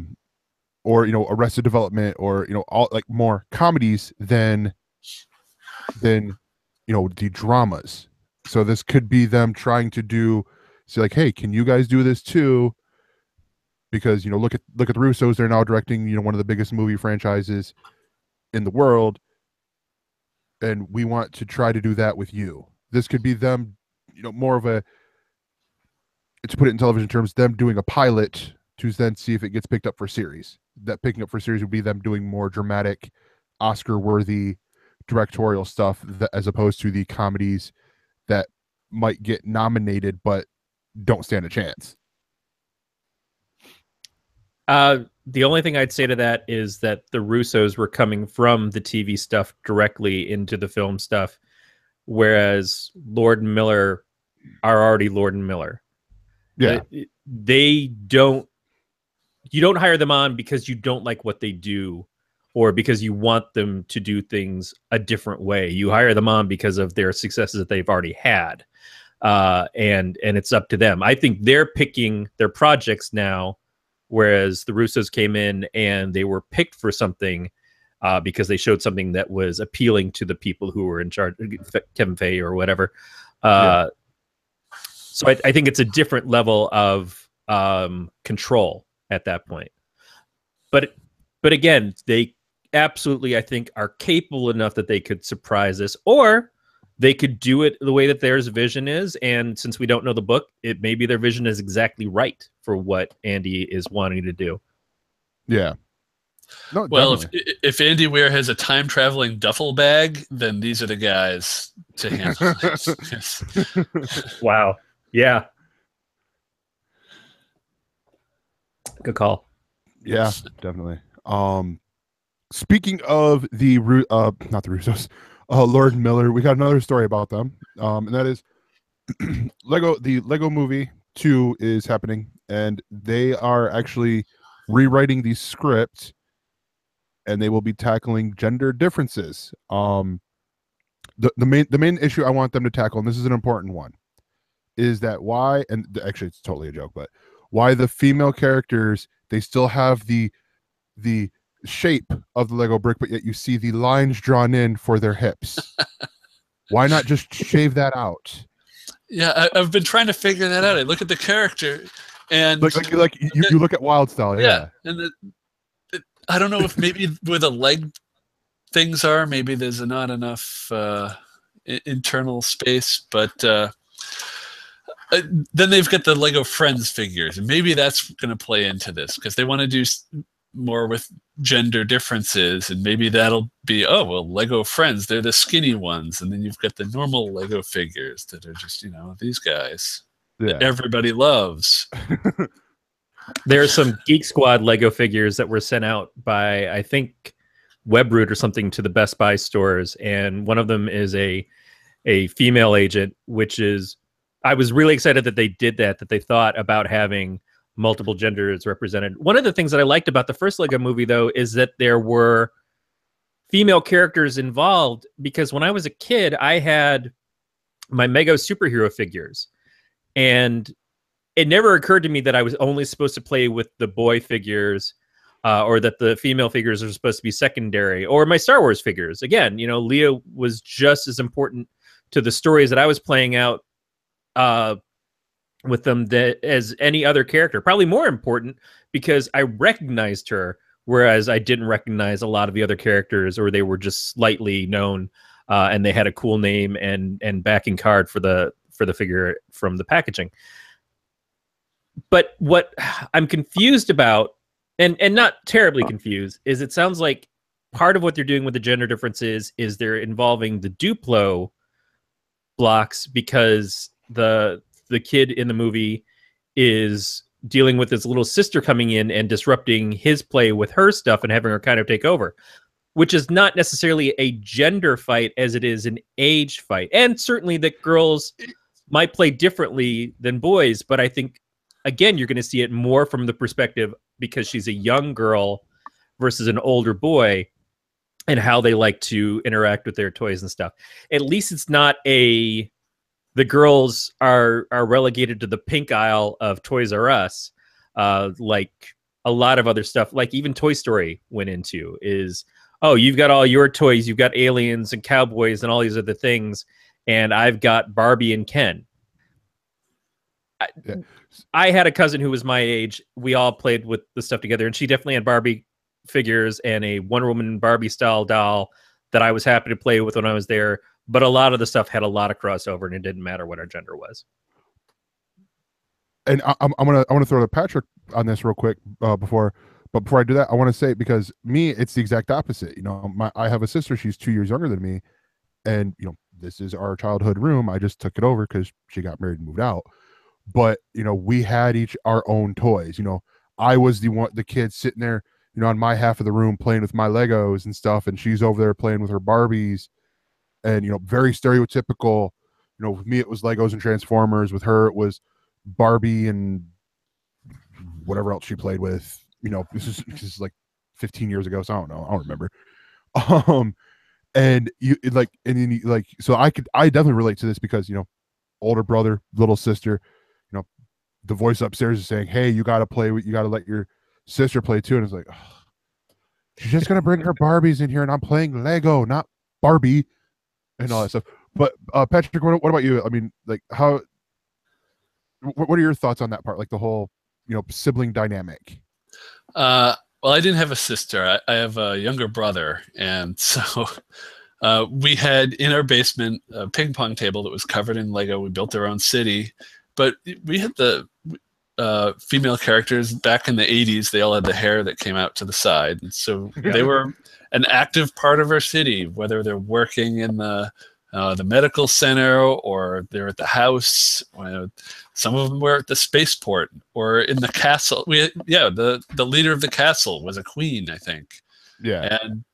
Arrested Development, or, all like more comedies than the dramas. So this could be them trying to say like, hey, can you guys do this too? Because look at the Russos, they're now directing one of the biggest movie franchises in the world, and we want to try to do that with you. This could be them, more of a, to put it in television terms, them doing a pilot to then see if it gets picked up for series. That picking up for series would be them doing more dramatic, Oscar-worthy directorial stuff, as opposed to the comedies that might get nominated but don't stand a chance. The only thing I'd say to that is that the Russos were coming from the TV stuff directly into the film stuff, whereas Lord and Miller are already Lord and Miller. Yeah. You don't hire them on because you don't like what they do or because you want them to do things a different way. You hire them on because of their successes that they've already had. And it's up to them. I think they're picking their projects now, whereas the Russos came in and they were picked for something because they showed something that was appealing to the people who were in charge, Kevin Feige or whatever. So I think it's a different level of control at that point. But again, they absolutely, I think, are capable enough that they could surprise us, or they could do it the way that their vision is. And since we don't know the book, it maybe their vision is exactly right for what Andy is wanting to do. Yeah. No, well, if Andy Weir has a time traveling duffel bag, then these are the guys to handle this. Wow. Yeah. Good call. Yeah, definitely. Speaking of not the Russos, Lord and Miller, we got another story about them, and that is the Lego Movie 2 is happening, and they are actually rewriting the script, and they will be tackling gender differences. The main issue I want them to tackle, and this is an important one, is that why, and actually it's totally a joke, but why the female characters, they still have the shape of the Lego brick, but yet you see the lines drawn in for their hips. Why not just shave that out? Yeah, I've been trying to figure that out. I look at the character, and you look at Wild Style, yeah. And I don't know if maybe where the leg things are, maybe there's not enough internal space, but then they've got the Lego Friends figures, and maybe that's going to play into this because they want to do more with gender differences, and maybe that'll be, oh well, Lego Friends, they're the skinny ones, and then you've got the normal Lego figures that are just, these guys that everybody loves. There's some Geek Squad Lego figures that were sent out by, I think, Webroot or something to the Best Buy stores, and one of them is a female agent, which is, I was really excited that they did that they thought about having multiple genders represented. One of the things that I liked about the first Lego movie, though, is that there were female characters involved, because when I was a kid, I had my Mego superhero figures, and it never occurred to me that I was only supposed to play with the boy figures, or that the female figures are supposed to be secondary, or my Star Wars figures. Again, Leia was just as important to the stories that I was playing out with them as any other character. Probably more important because I recognized her, whereas I didn't recognize a lot of the other characters, or they were just slightly known, and they had a cool name and backing card for the figure from the packaging. But what I'm confused about, and not terribly confused, is it sounds like part of what they're doing with the gender differences is they're involving the Duplo blocks, because the kid in the movie is dealing with his little sister coming in and disrupting his play with her stuff and having her kind of take over, which is not necessarily a gender fight as it is an age fight. And certainly that girls might play differently than boys, but I think, again, you're going to see it more from the perspective because she's a young girl versus an older boy, and how they like to interact with their toys and stuff. At least it's not the girls are relegated to the pink aisle of Toys R Us, like a lot of other stuff, like even Toy Story went into, is, oh, you've got all your toys, you've got aliens and cowboys and all these other things, and I've got Barbie and Ken. I had a cousin who was my age. We all played with the stuff together, and she definitely had Barbie figures and a Wonder Woman Barbie style doll that I was happy to play with when I was there. But a lot of the stuff had a lot of crossover, and it didn't matter what our gender was. And I'm gonna throw to Patrick on this real quick before I do that, I want to say, because me, it's the exact opposite. I have a sister. She's 2 years younger than me, and this is our childhood room. I just took it over because she got married and moved out. But we had each our own toys. I was the kid sitting there, on my half of the room playing with my Legos and stuff, and she's over there playing with her Barbies, and very stereotypical. With me it was Legos and Transformers. With her it was Barbie and whatever else she played with. This is like 15 years ago, so I don't remember. And so I definitely relate to this because older brother, little sister. The voice upstairs is saying, hey, you got to let your sister play too. And it's like, oh, she's just going to bring her Barbies in here, and I'm playing Lego, not Barbie, and all that stuff. But Patrick, what about you? I mean, like, what are your thoughts on that part? Like the whole, sibling dynamic. Well, I didn't have a sister. I have a younger brother. And so we had in our basement a ping pong table that was covered in Lego. We built our own city. But we had the female characters back in the 80s. They all had the hair that came out to the side. And so they were an active part of our city, whether they're working in the medical center or they're at the house. Some of them were at the spaceport or in the castle. The leader of the castle was a queen, I think. Yeah. And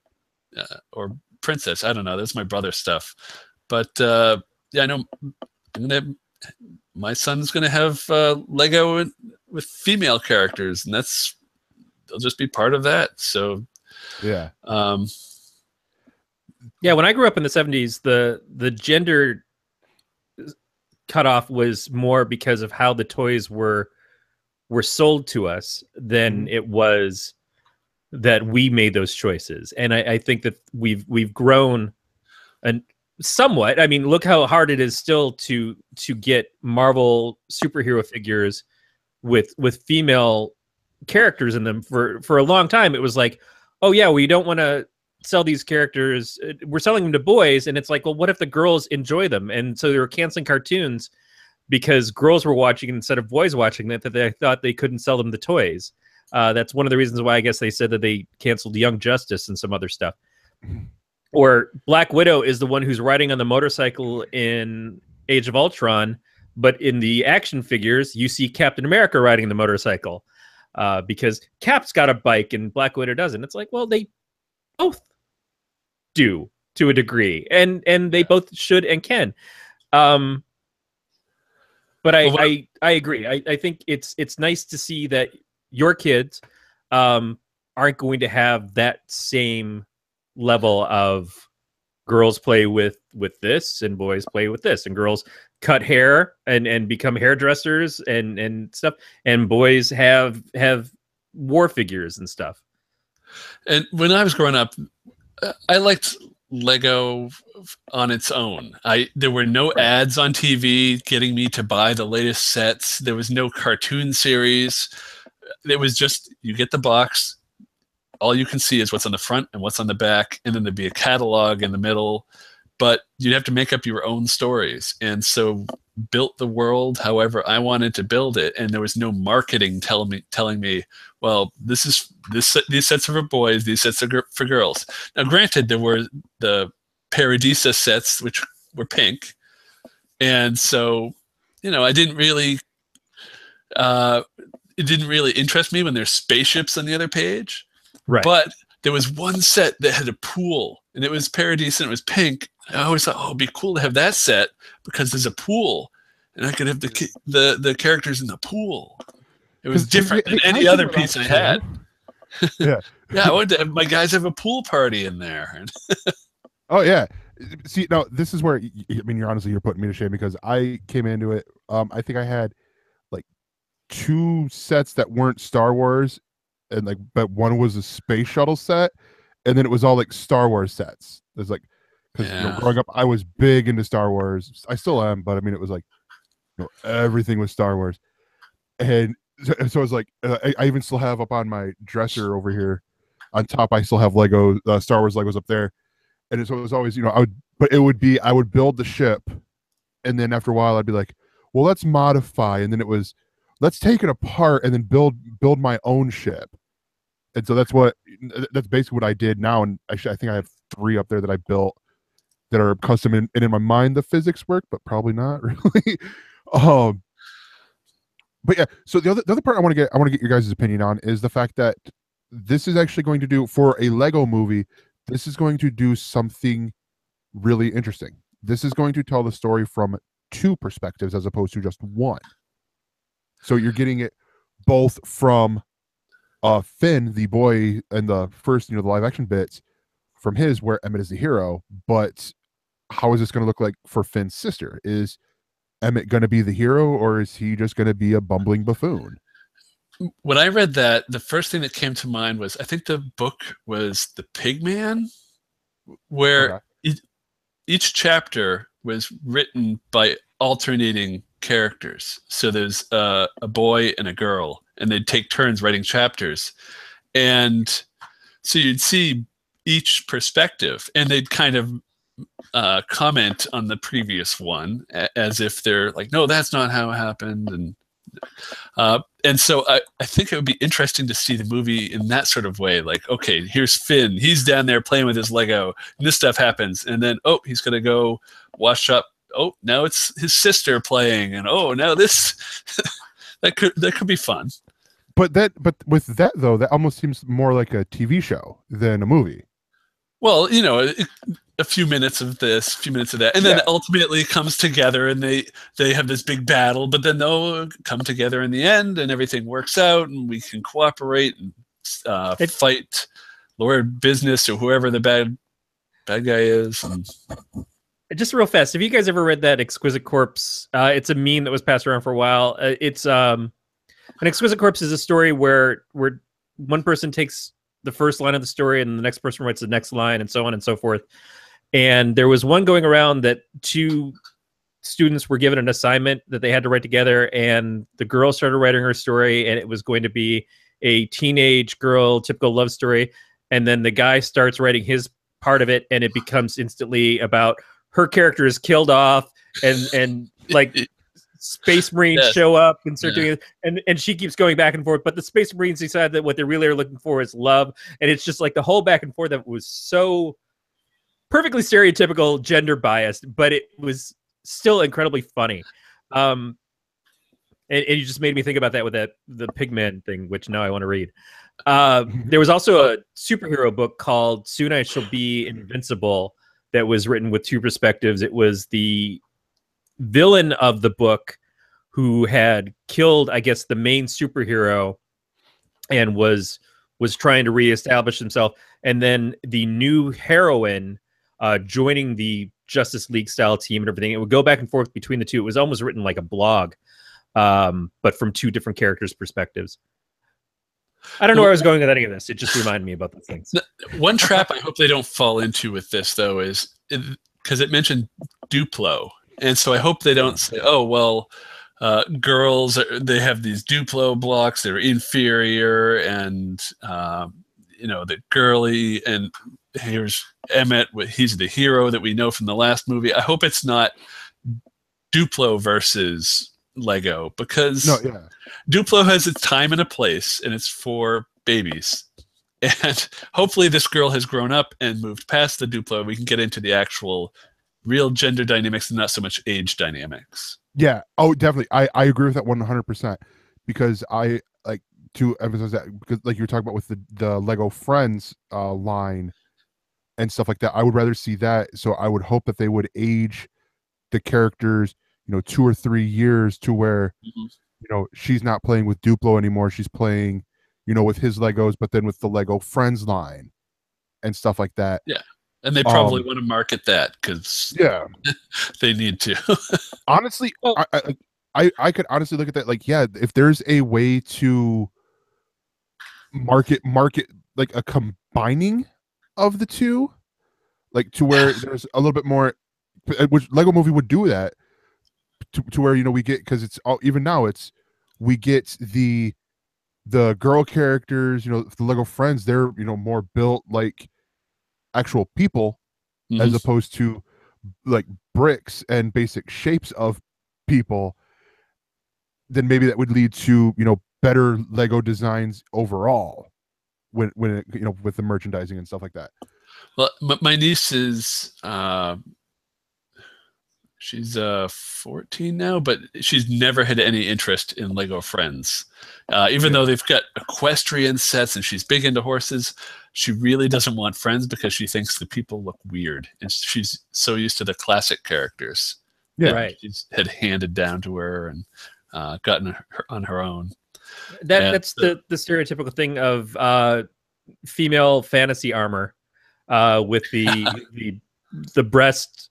or princess. I don't know. That's my brother's stuff. But I know my son's going to have Lego with female characters, and they'll just be part of that. So, yeah. When I grew up in the 70s, the gender cutoff was more because of how the toys were sold to us than it was that we made those choices. And I think that we've grown and somewhat. I mean, look how hard it is still to get Marvel superhero figures with female characters in them. For a long time, it was like, oh yeah, we don't want to sell these characters. We're selling them to boys, and it's like, well, what if the girls enjoy them? And so they were canceling cartoons because girls were watching instead of boys watching that they thought they couldn't sell them the toys. That's one of the reasons why I guess they said that they canceled Young Justice and some other stuff. Or Black Widow is the one who's riding on the motorcycle in Age of Ultron, but in the action figures, you see Captain America riding the motorcycle because Cap's got a bike and Black Widow doesn't. It's like, well, they both do to a degree, and they both should and can. But I agree. I think it's nice to see that your kids aren't going to have that same level of girls play with this and boys play with this, and girls cut hair and become hairdressers and stuff, and boys have war figures and stuff. And when I was growing up, I liked Lego on its own. There were no ads on TV getting me to buy the latest sets. There was no cartoon series. It was just, you get the box, all you can see is what's on the front and what's on the back, and then there'd be a catalog in the middle, but you'd have to make up your own stories. And so built the world however I wanted to build it, and there was no marketing telling me, well, these sets are for boys, these sets are for girls. Now granted, there were the Paradisa sets, which were pink, and so, you know, it didn't really interest me when there's spaceships on the other page. Right. But there was one set that had a pool, and it was Paradise, and it was pink. I always thought, oh, it'd be cool to have that set because there's a pool, and I could have the characters in the pool. It was different than any other piece I had. Yeah. Yeah, I wanted to have my guys have a pool party in there. Oh yeah. See, now this is where I mean, you're putting me to shame, because I came into it. I think I had like 2 sets that weren't Star Wars, and like, but one was a space shuttle set, and then it was all like Star Wars sets. There's like, because you know, growing up, I was big into Star Wars. I still am, but I mean, it was like, you know, everything was Star Wars, and so I was like, I even still have up on my dresser over here, on top, I still have Lego Star Wars Legos up there, and so it was always, you know, I would build the ship, and then after a while, I'd be like, well, let's modify, and then it was, let's take it apart and then build my own ship. And so that's basically what I did now. And actually, I think I have 3 up there that I built that are custom, and in my mind the physics work, but probably not really. But yeah, so the other part I want to get your guys' opinion on is the fact that this is actually going to do, for a Lego movie, this is going to do something really interesting. This is going to tell the story from 2 perspectives as opposed to just 1. So you're getting it both from Finn, the boy, and the first, you know, the live action bits from his, where Emmett is the hero. But how is this going to look like for Finn's sister? Is Emmett going to be the hero, or is he just going to be a bumbling buffoon? When I read that, the first thing that came to mind was, I think the book was The Pigman, where each chapter was written by alternating characters. So there's a boy and a girl, and they'd take turns writing chapters, and so you'd see each perspective, and they'd kind of comment on the previous one as if they're like, no, that's not how it happened. And so I think it would be interesting to see the movie in that sort of way. Like, okay, here's Finn. He's down there playing with his Lego, and this stuff happens. And then, oh, he's going to go wash up. Oh, now it's his sister playing. And oh, now this, that could be fun. But with that, though, that almost seems more like a TV show than a movie. Well, you know, a few minutes of this, a few minutes of that, and then ultimately it comes together, and they have this big battle, but then they'll come together in the end, and everything works out, and we can cooperate and fight Lord Business or whoever the bad guy is. And just real fast, have you guys ever read that Exquisite Corpse? It's a meme that was passed around for a while. It's an Exquisite Corpse is a story where one person takes the first line of the story, and the next person writes the next line, and so on and so forth. And there was one going around that 2 students were given an assignment that they had to write together, and the girl started writing her story, and it was going to be a teenage girl, typical love story. And then the guy starts writing his part of it, and it becomes instantly about her character is killed off, and like Space Marines show up and start doing it, and she keeps going back and forth, but the Space Marines decide that what they really are looking for is love, and it's just like the whole back and forth that was so perfectly stereotypical, gender biased, but it was still incredibly funny. And you just made me think about that with the Pigman thing, which now I want to read. There was also a superhero book called Soon I Shall Be Invincible that was written with 2 perspectives. It was the villain of the book who had killed, I guess, the main superhero and was trying to reestablish himself, and then the new heroine joining the Justice League style team and everything. It would go back and forth between the two. It was almost written like a blog, but from two different characters' perspectives. I don't know where I was going with any of this. It just reminded me about those things. One trap I hope they don't fall into with this, though, is because it mentioned Duplo. And so I hope they don't say, oh, well, girls, they have these Duplo blocks, they're inferior, and, they're girly, and here's Emmett, he's the hero that we know from the last movie. I hope it's not Duplo versus Lego, because Duplo has its time and a place, and it's for babies. And hopefully this girl has grown up and moved past the Duplo. We can get into the actual real gender dynamics and not so much age dynamics. Yeah. Oh, definitely. I agree with that 100%, because I like to emphasize that, because like you were talking about with the Lego Friends line and stuff like that, I would rather see that. So I would hope that they would age the characters, 2 or 3 years to where, she's not playing with Duplo anymore. She's playing, with his Legos, but then with the Lego Friends line and stuff like that. Yeah. And they probably want to market that because they need to. Honestly, I could honestly look at that like, if there's a way to market like a combining of the two, like to where there's a little bit more, which Lego Movie would do that to where we get, because it's all, even now we get the girl characters, the Lego Friends, they're more built like actual people, as opposed to like bricks and basic shapes of people. Then maybe that would lead to better Lego designs overall when it, with the merchandising and stuff like that. Well, my niece is she's 14 now, but she's never had any interest in Lego Friends. Even though they've got equestrian sets and she's big into horses, she really doesn't want Friends because she thinks the people look weird, and she's so used to the classic characters. Yeah, right. She's had handed down to her and gotten her on her own. That's the stereotypical thing of female fantasy armor with the breast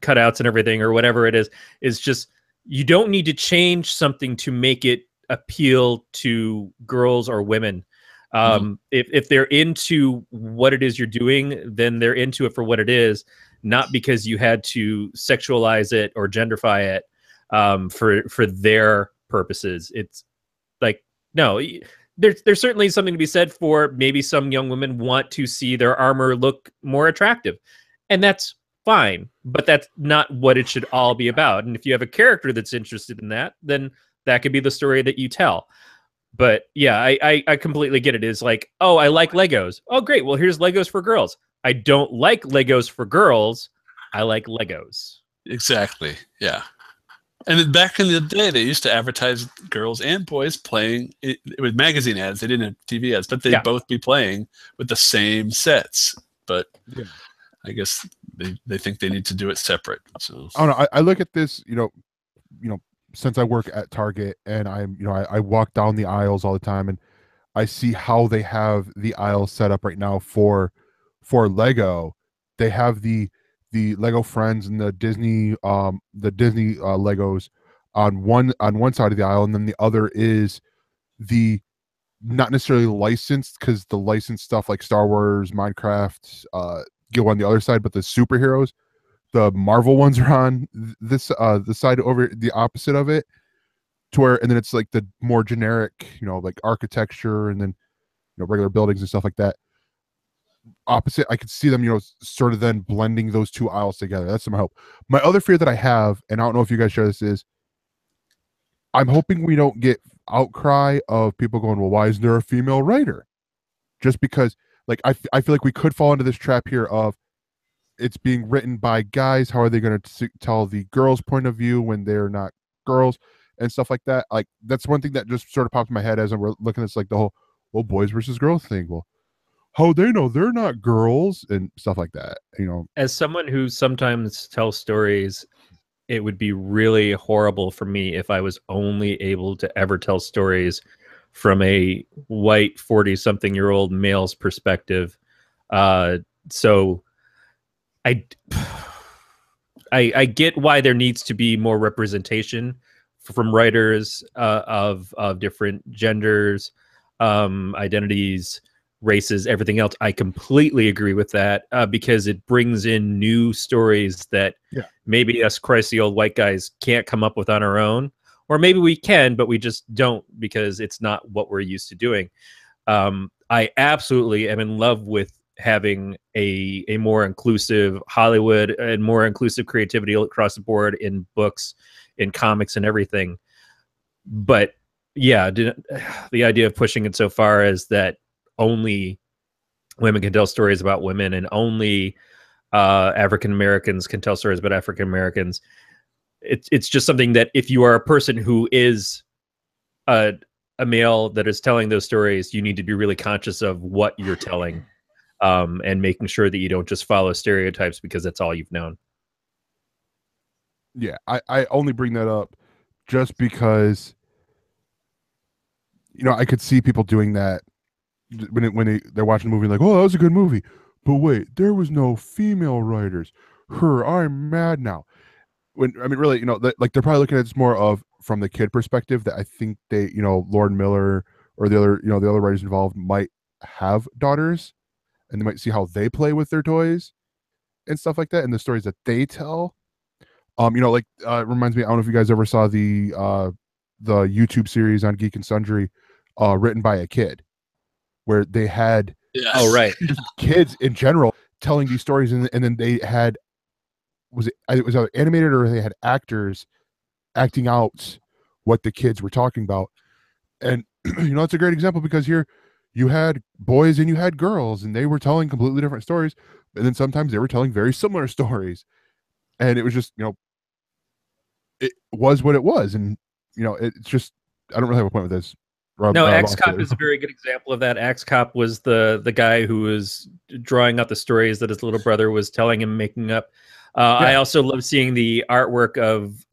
cutouts and everything, or whatever it is just, you don't need to change something to make it appeal to girls or women. If they're into what it is you're doing, then they're into it for what it is, not because you had to sexualize it or genderify it for their purposes. It's like, no, there's certainly something to be said for maybe some young women want to see their armor look more attractive, and that's fine, but that's not what it should all be about. And if you have a character that's interested in that, then that could be the story that you tell. But yeah, I completely get it. It's like, oh, I like Legos. Oh, great. Well, here's Legos for girls. I don't like Legos for girls. I like Legos. Exactly. Yeah. And back in the day, they used to advertise girls and boys playing it with magazine ads. They didn't have TV ads, but they'd both be playing with the same sets. But I guess they think they need to do it separate. So I don't know. I look at this, since I work at Target, and I walk down the aisles all the time, and I see how they have the aisles set up right now for Lego. They have the Lego Friends and the Disney Legos on one side of the aisle, and then the other is the not necessarily licensed, because the licensed stuff like Star Wars, Minecraft, go on the other side, but the superheroes, the Marvel ones, are on this the side over the opposite of it, to where, and then it's like the more generic, like architecture, and then regular buildings and stuff like that. Opposite, I could see them, sort of then blending those two aisles together. That's my hope. My other fear that I have, and I don't know if you guys share this, is I'm hoping we don't get outcry of people going, well, why isn't there a female writer? Just because, like, I feel like we could fall into this trap here of it's being written by guys. How are they going to tell the girls' point of view when they're not girls and stuff like that? Like, that's one thing that just sort of pops in my head as we're looking at this, like the whole, well, boys versus girls thing. Well, how they know they're not girls and stuff like that, As someone who sometimes tells stories it would be really horrible for me if I was only able to ever tell stories from a white 40-something-year-old male's perspective. So I get why there needs to be more representation from writers of different genders, identities, races, everything else. I completely agree with that because it brings in new stories that maybe us crazy old white guys can't come up with on our own, or maybe we can, but we just don't because it's not what we're used to doing. I absolutely am in love with having a more inclusive Hollywood and more inclusive creativity across the board in books, in comics, and everything. But yeah, the idea of pushing it so far as that only women can tell stories about women and only African Americans can tell stories about African Americans. It's just something that if you are a person who is a male that is telling those stories, you need to be really conscious of what you're telling, and making sure that you don't just follow stereotypes because that's all you've known. Yeah, I only bring that up just because, you know, I could see people doing that when they're watching the movie, like, oh, that was a good movie, but wait, there was no female writers. I'm mad now. When I mean, really, you know, like they're probably looking at this more of from the kid perspective. That I think they, you know, Lord Miller or the other, you know, the other writers involved might have daughters, and they might see how they play with their toys and stuff like that, and the stories that they tell. You know, like it reminds me. I don't know if you guys ever saw the YouTube series on Geek and Sundry, written by a kid, where they had Oh right, just kids in general telling these stories, and then they had it was either animated or they had actors acting out what the kids were talking about. And you know, it's a great example because here you had boys and you had girls, and they were telling completely different stories, and then sometimes they were telling very similar stories, and it was just, you know, it was what it was. And you know, it's just, I don't really have a point with this. No, Axe Cop is a very good example of that. Axe Cop was the guy who was drawing out the stories that his little brother was telling him, making up. I also love seeing the artwork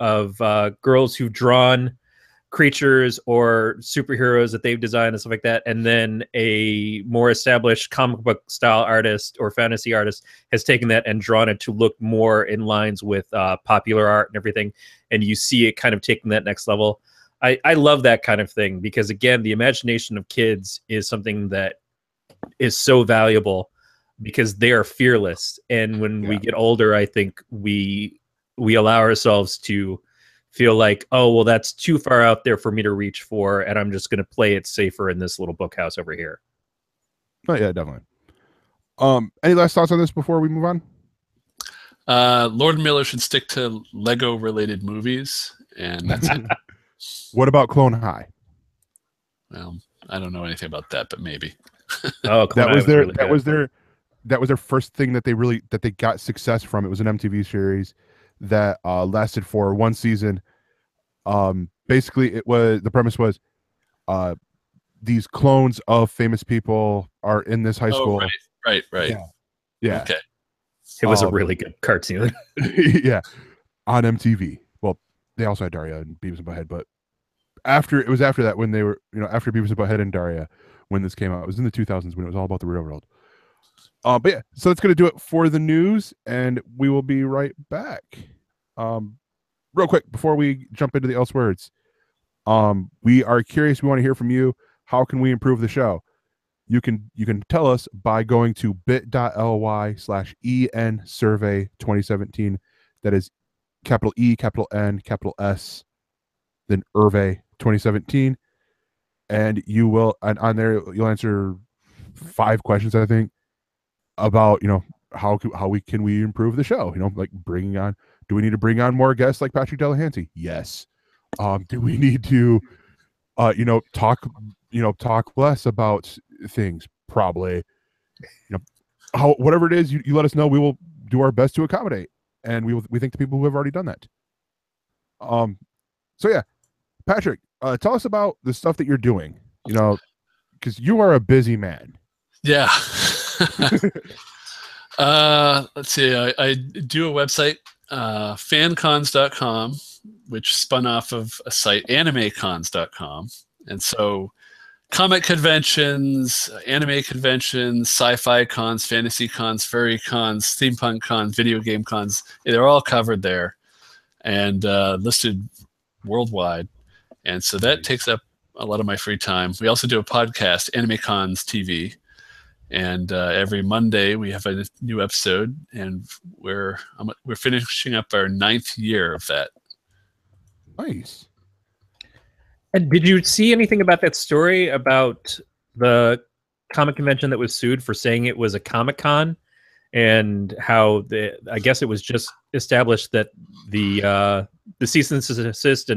of girls who've drawn creatures or superheroes that they've designed and stuff like that, and then a more established comic book style artist or fantasy artist has taken that and drawn it to look more in lines with popular art and everything, and you see it kind of taking that next level. I love that kind of thing because, again, the imagination of kids is something that is so valuable because they are fearless. And when we get older, I think we allow ourselves to feel like, oh, well, that's too far out there for me to reach for, and I'm just going to play it safer in this little book house over here. Oh, yeah, definitely. Any last thoughts on this before we move on? Lord Miller should stick to Lego-related movies, and that's it. What about Clone High? Well, I don't know anything about that, but maybe. Oh, that was their first thing that they got success from. It was an MTV series that lasted for one season. Basically, the premise was these clones of famous people are in this high school. Right. Yeah. Okay. It was a really good cartoon. Yeah, on MTV. Well, they also had Daria and Beavis and Butthead, but after that, when they were, you know, after Beavis and Butthead and Daria, when this came out, it was in the 2000s when it was all about the real world. But yeah, so that's going to do it for the news, and we will be right back. Real quick, before we jump into the ElseWords, we are curious. We want to hear from you. How can we improve the show? You can tell us by going to bit.ly/ENSurvey2017. That is capital E, capital N, capital S, then Survey 2017. And you will, and on there, you'll answer 5 questions, I think, about, you know, how we improve the show. You know, like do we need to bring on more guests like Patrick Delahanty? Yes. Do we need to, talk less about things? Probably. You know, whatever it is, you let us know. We will do our best to accommodate, and we thank the people who have already done that. So yeah, Patrick, tell us about the stuff that you're doing. You know, because you are a busy man. Yeah. Let's see. I do a website fancons.com, which spun off of a site, animecons.com. And so comic conventions, anime conventions, sci-fi cons, fantasy cons, furry cons, steampunk cons, video game cons, they're all covered there and listed worldwide. And so that takes up a lot of my free time. We also do a podcast, Anime Cons TV. And every Monday we have a new episode, and we're finishing up our 9th year of that. Nice. And did you see anything about that story about the comic convention that was sued for saying it was a Comic-Con, and how I guess it was just established that the cease and desist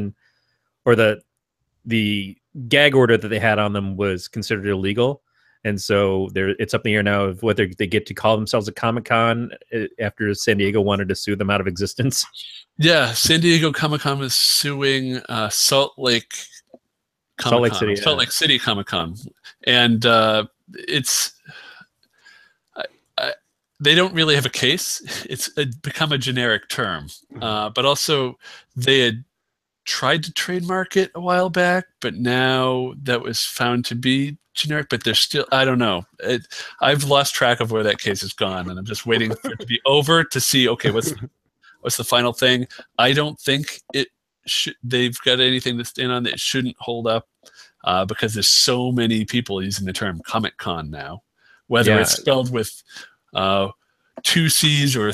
or the gag order that they had on them was considered illegal. And so it's up in the air now of whether they get to call themselves a Comic-Con after San Diego wanted to sue them out of existence. Yeah, San Diego Comic-Con was suing Salt Lake City Comic-Con. And they don't really have a case. It's become a generic term. But also they had tried to trademark it a while back, but now that was found to be generic, but there's still, I don't know. I've lost track of where that case has gone, and I'm just waiting for it to be over to see, okay, what's the final thing. I don't think they've got anything to stand on that shouldn't hold up, because there's so many people using the term Comic-Con now, whether it's spelled with 2 C's or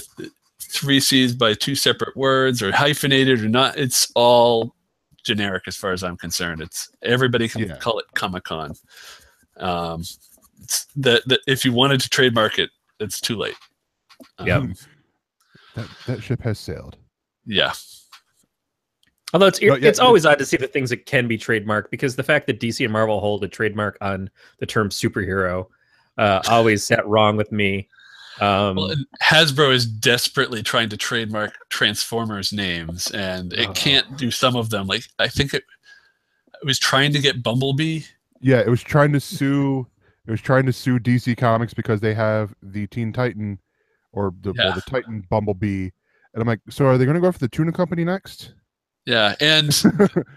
3 C's by 2 separate words, or hyphenated or not. It's all generic as far as I'm concerned. Everybody can call it Comic-Con. If you wanted to trademark it, it's too late. Yeah, that ship has sailed. Yeah. Although it's always odd to see the things that can be trademarked, because the fact that DC and Marvel hold a trademark on the term superhero always sat wrong with me. Well, Hasbro is desperately trying to trademark Transformers names, and it can't do some of them. Like, I think it was trying to get Bumblebee. Yeah, it was trying to sue DC Comics because they have the Teen Titan, or the Titan Bumblebee, and I'm like, so are they going to go for the Tuna Company next? Yeah, and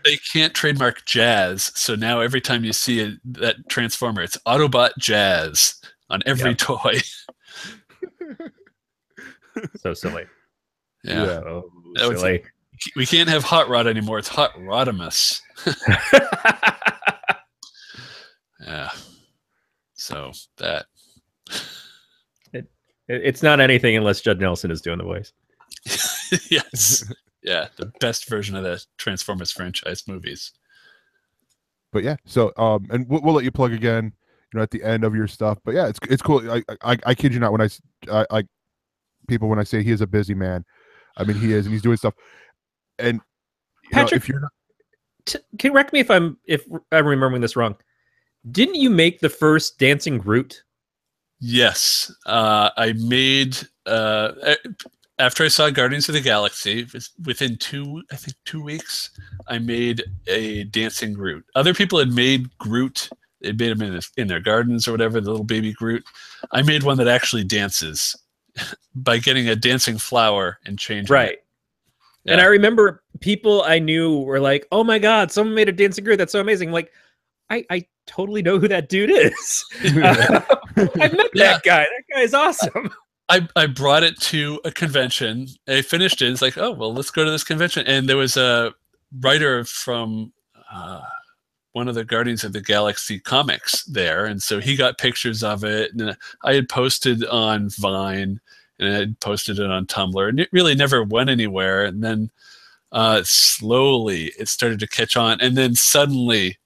they can't trademark Jazz, so now every time you see that Transformer, it's Autobot Jazz on every toy. So silly. Yeah. So silly. We can't have Hot Rod anymore. It's Hot Rodimus. Yeah. So that. It's not anything unless Judd Nelson is doing the voice. Yes. Yeah, the best version of the Transformers franchise movies. But yeah, so and we'll let you plug again, at the end of your stuff. But yeah, it's cool. I kid you not, when I people when I say he is a busy man, I mean he is, and he's doing stuff. And Patrick, if you're not, correct me if I'm remembering this wrong. Didn't you make the first dancing Groot? Yes, I made after I saw Guardians of the Galaxy, within 2 weeks, I made a dancing Groot. Other people had made Groot. They made him in their gardens or whatever, the little baby Groot. I made one that actually dances by getting a dancing flower and changing it. Yeah. And I remember people I knew were like, "Oh my God, someone made a dancing Groot. That's so amazing!" I'm like, I totally know who that dude is. I met that guy. That guy is awesome. I brought it to a convention. I finished it. It's like, oh, well, let's go to this convention. And there was a writer from one of the Guardians of the Galaxy comics there. And so he got pictures of it. And I had posted on Vine, and I had posted it on Tumblr. And it really never went anywhere. And then slowly it started to catch on. And then suddenly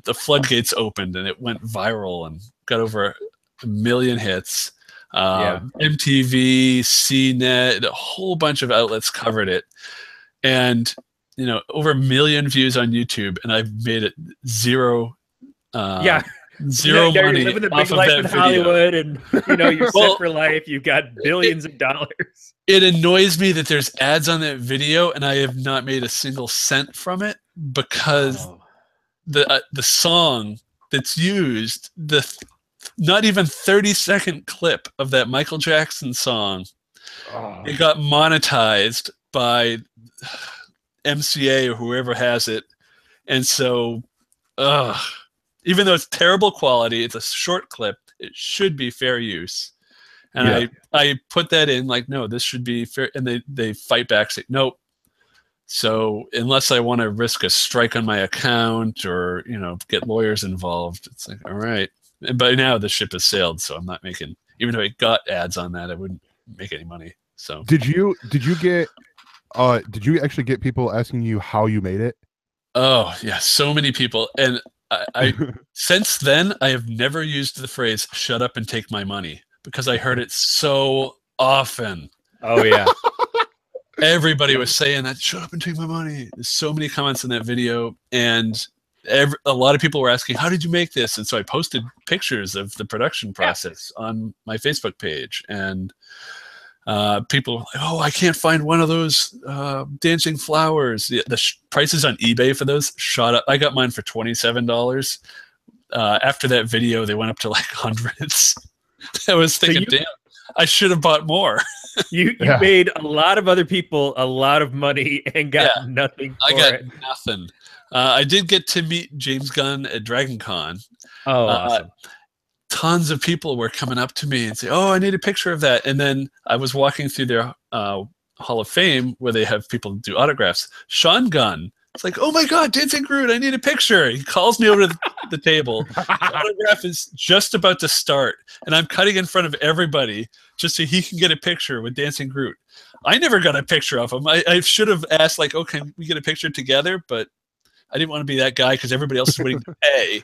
the floodgates opened, and it went viral and got over 1 million hits. MTV, CNET, a whole bunch of outlets covered it, and over 1 million views on YouTube, and I've made it zero money you're living the big life in Hollywood, and you're set for life. You've got billions of dollars. It annoys me that there's ads on that video, and I have not made a single cent from it, because the song that's used, not even 30-second clip of that Michael Jackson song it got monetized by MCA or whoever has it. And so, even though it's terrible quality, it's a short clip, it should be fair use. And I put that in like, no, this should be fair. And they fight back, say, nope. So unless I want to risk a strike on my account or, get lawyers involved, it's like, all right. And by now the ship has sailed, so I'm not making, even though I got ads on that, I wouldn't make any money. So did you actually get people asking you how you made it? Oh yeah, so many people. And I since then I have never used the phrase "shut up and take my money" because I heard it so often. Oh yeah. Everybody was saying that, "Shut up and take my money." There's so many comments in that video, and a lot of people were asking, "How did you make this?" And so I posted pictures of the production process on my Facebook page, and people were like, "Oh, I can't find one of those dancing flowers." The prices on eBay for those shot up. I got mine for $27. After that video, they went up to like hundreds. I was thinking, damn, I should have bought more. You made a lot of other people a lot of money and got nothing for it. Nothing. I did get to meet James Gunn at Dragon Con. Oh, awesome. Tons of people were coming up to me and say, "Oh, I need a picture of that." And then I was walking through their Hall of Fame where they have people do autographs. Sean Gunn, it's like, "Oh my God, Dancing Groot, I need a picture." He calls me over to the table. The autograph is just about to start, and I'm cutting in front of everybody just so he can get a picture with Dancing Groot. I never got a picture of him. I should have asked, like, "Oh, can we get a picture together?" But I didn't want to be that guy because everybody else is waiting to pay.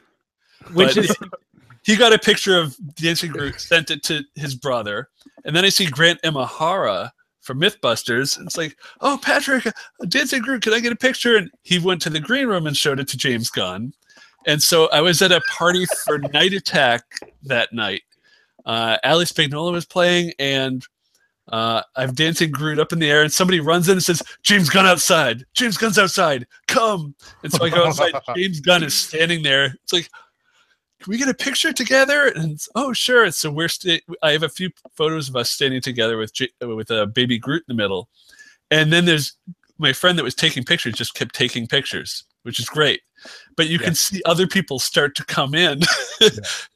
He got a picture of Dancing Groot, sent it to his brother, and then I see Grant Imahara from Mythbusters, and it's like, "Oh, Patrick, Dancing Groot, can I get a picture?" And he went to the green room and showed it to James Gunn. And so I was at a party for Night Attack that night. Ali Spagnola was playing, and I have Dancing Groot up in the air, and somebody runs in and says, "James Gunn outside! James Gunn's outside! Come!" And so I go outside. James Gunn is standing there. It's like, "Can we get a picture together?" And "Oh, sure." So I have a few photos of us standing together with a baby Groot in the middle, and then there's my friend that was taking pictures. Just kept taking pictures, which is great. But you can see other people start to come in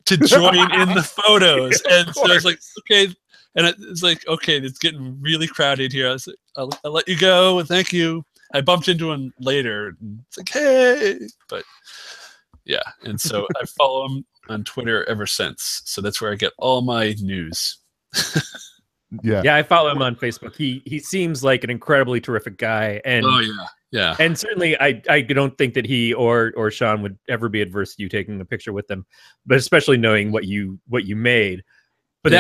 to join in the photos, and so it's like, okay, and it's like, okay, it's getting really crowded here. I was like, I'll let you go, and thank you. I bumped into him later, and it's like, hey, but. Yeah, and so I follow him on Twitter ever since. So that's where I get all my news. Yeah, I follow him on Facebook. He seems like an incredibly terrific guy, and yeah. And certainly, I don't think that he or Sean would ever be adverse to you taking a picture with them, but especially knowing what you made. But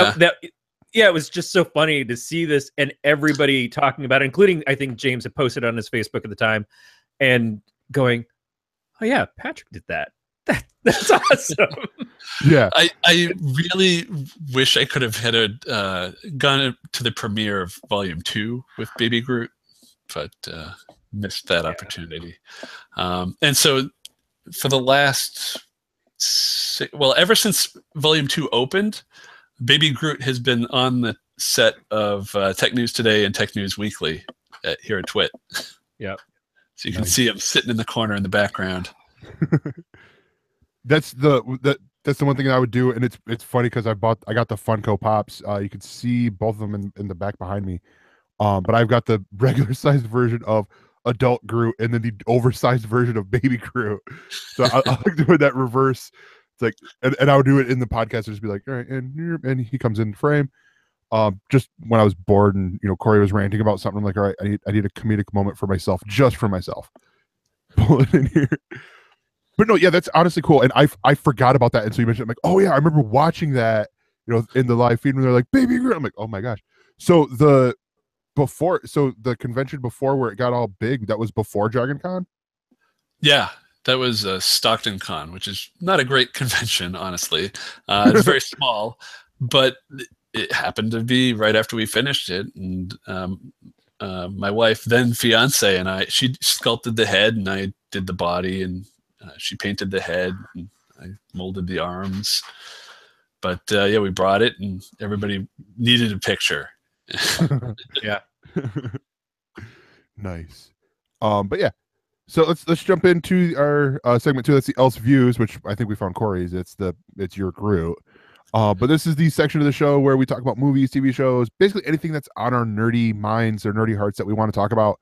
it was just so funny to see this and everybody talking about it, including I think James had posted on his Facebook at the time, and going, "Oh yeah, Patrick did that. That's awesome." Yeah, I really wish I could have had gone to the premiere of Volume 2 with Baby Groot, but missed that opportunity. And so for the last, ever since Volume 2 opened, Baby Groot has been on the set of Tech News Today and Tech News Weekly here at Twit. Yeah. So you can see him sitting in the corner in the background. That's the one thing that I would do, and it's funny because I got the Funko Pops. You can see both of them in the back behind me. But I've got the regular sized version of adult Groot and then the oversized version of Baby Groot. So I like doing that reverse. It's like, and I would do it in the podcast. Just be like, all right, and he comes in frame. Just when I was bored and Corey was ranting about something, I'm like, all right, I need a comedic moment for myself, just for myself. Pull it in here. But no, yeah, that's honestly cool. And I forgot about that. And so you mentioned, I'm like, oh yeah, I remember watching that, in the live feed when they're like, Baby Groot. I'm like, oh my gosh. So the convention before where it got all big, that was before Dragon Con? Yeah, that was Stockton Con, which is not a great convention, honestly. It's very small, but it happened to be right after we finished it. And my wife, then fiance, and she sculpted the head and I did the body, and she painted the head and I molded the arms. But we brought it and everybody needed a picture. Yeah. Nice. But yeah. So let's jump into our segment 2. That's the Else Views, which I think we found Corey's. It's your Groot. But this is the section of the show where we talk about movies, TV shows, basically anything that's on our nerdy minds or nerdy hearts that we want to talk about.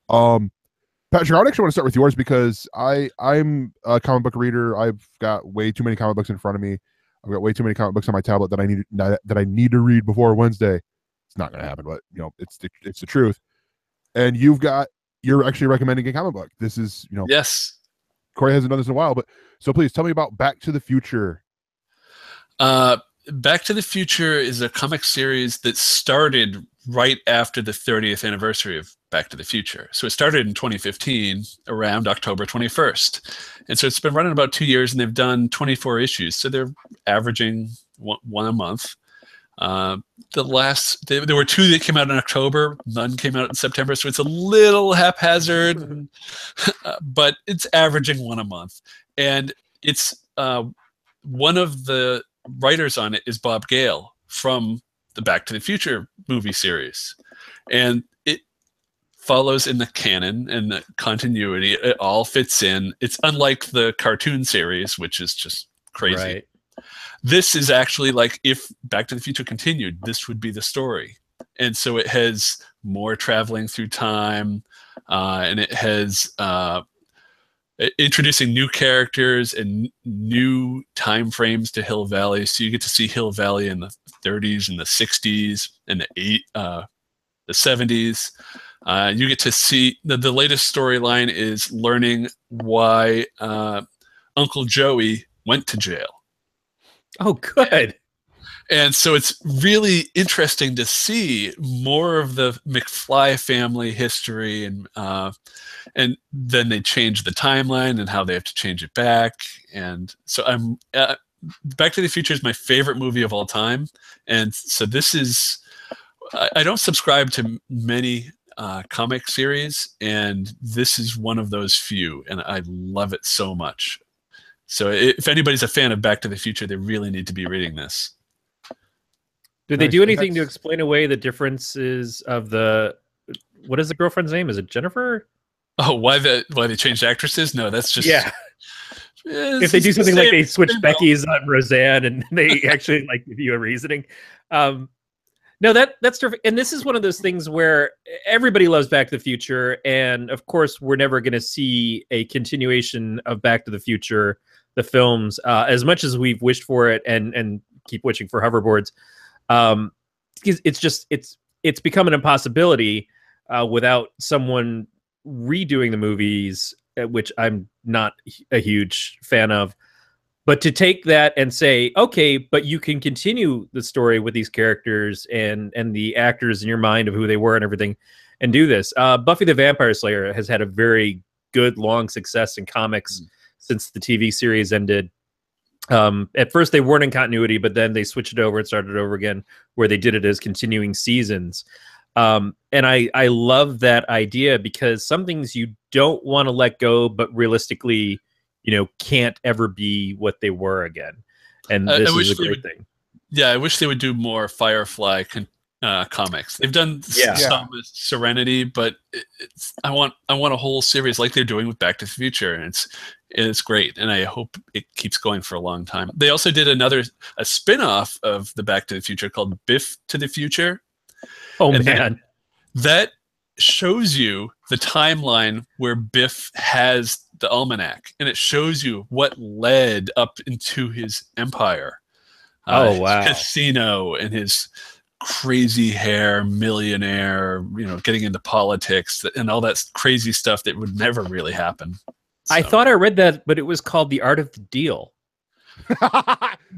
Patrick, I actually want to start with yours because I'm a comic book reader. I've got way too many comic books in front of me. I've got way too many comic books on my tablet that I need to read before Wednesday. It's not going to happen, but it's the truth. And you're actually recommending a comic book. This is Yes. Corey hasn't done this in a while, but so please tell me about Back to the Future. Back to the Future is a comic series that started right after the 30th anniversary of Back to the Future. So it started in 2015, around October 21st. And so it's been running about 2 years, and they've done 24 issues. So they're averaging one a month. There were 2 that came out in October, none came out in September, so it's a little haphazard, but it's averaging 1 a month. And it's one of the writers on it is Bob Gale from the Back to the Future movie series, and it follows in the canon and the continuity. It all fits in. It's unlike the cartoon series, which is just crazy. Right. This is actually like if Back to the Future continued, this would be the story. And so it has more traveling through time, and it has introducing new characters and new time frames to Hill Valley. So you get to see Hill Valley in the 30s and the 60s and the 70s. You get to see the latest storyline is learning why Uncle Joey went to jail. Oh, good. And so it's really interesting to see more of the McFly family history, and then they change the timeline and how they have to change it back. And so I'm Back to the Future is my favorite movie of all time. And so this is, I don't subscribe to many comic series, and this is one of those few, and I love it so much. So if anybody's a fan of Back to the Future, they really need to be reading this. Did they do anything to explain away the differences of what is the girlfriend's name? Is it Jennifer? Oh, why they changed actresses? No, that's just If they do something like they switch Becky's on Roseanne and they actually give you a reasoning. No, that's terrific. And this is one of those things where everybody loves Back to the Future, and of course we're never going to see a continuation of Back to the Future, the films, as much as we've wished for it and keep wishing for hoverboards. It's become an impossibility without someone redoing the movies, which I'm not a huge fan of. But to take that and say, okay, but you can continue the story with these characters and the actors in your mind of who they were and everything, and do this. Buffy the Vampire Slayer has had a very good, long success in comics since the TV series ended. At first, they weren't in continuity, but then they switched it over and started over again, where they did it as continuing seasons. And I love that idea, because some things you don't want to let go, but realistically, can't ever be what they were again. And this is a great thing. Yeah, I wish they would do more Firefly comics. They've done some with Serenity, but I want a whole series like they're doing with Back to the Future, and it's great, and I hope it keeps going for a long time. They also did a spin-off of the Back to the Future called Biff to the Future. Oh, and man. That shows you the timeline where Biff has the almanac, and it shows you what led up into his empire. Oh, wow. His casino and his crazy hair millionaire, getting into politics and all that crazy stuff that would never really happen. So. I thought I read that, but it was called The Art of the Deal.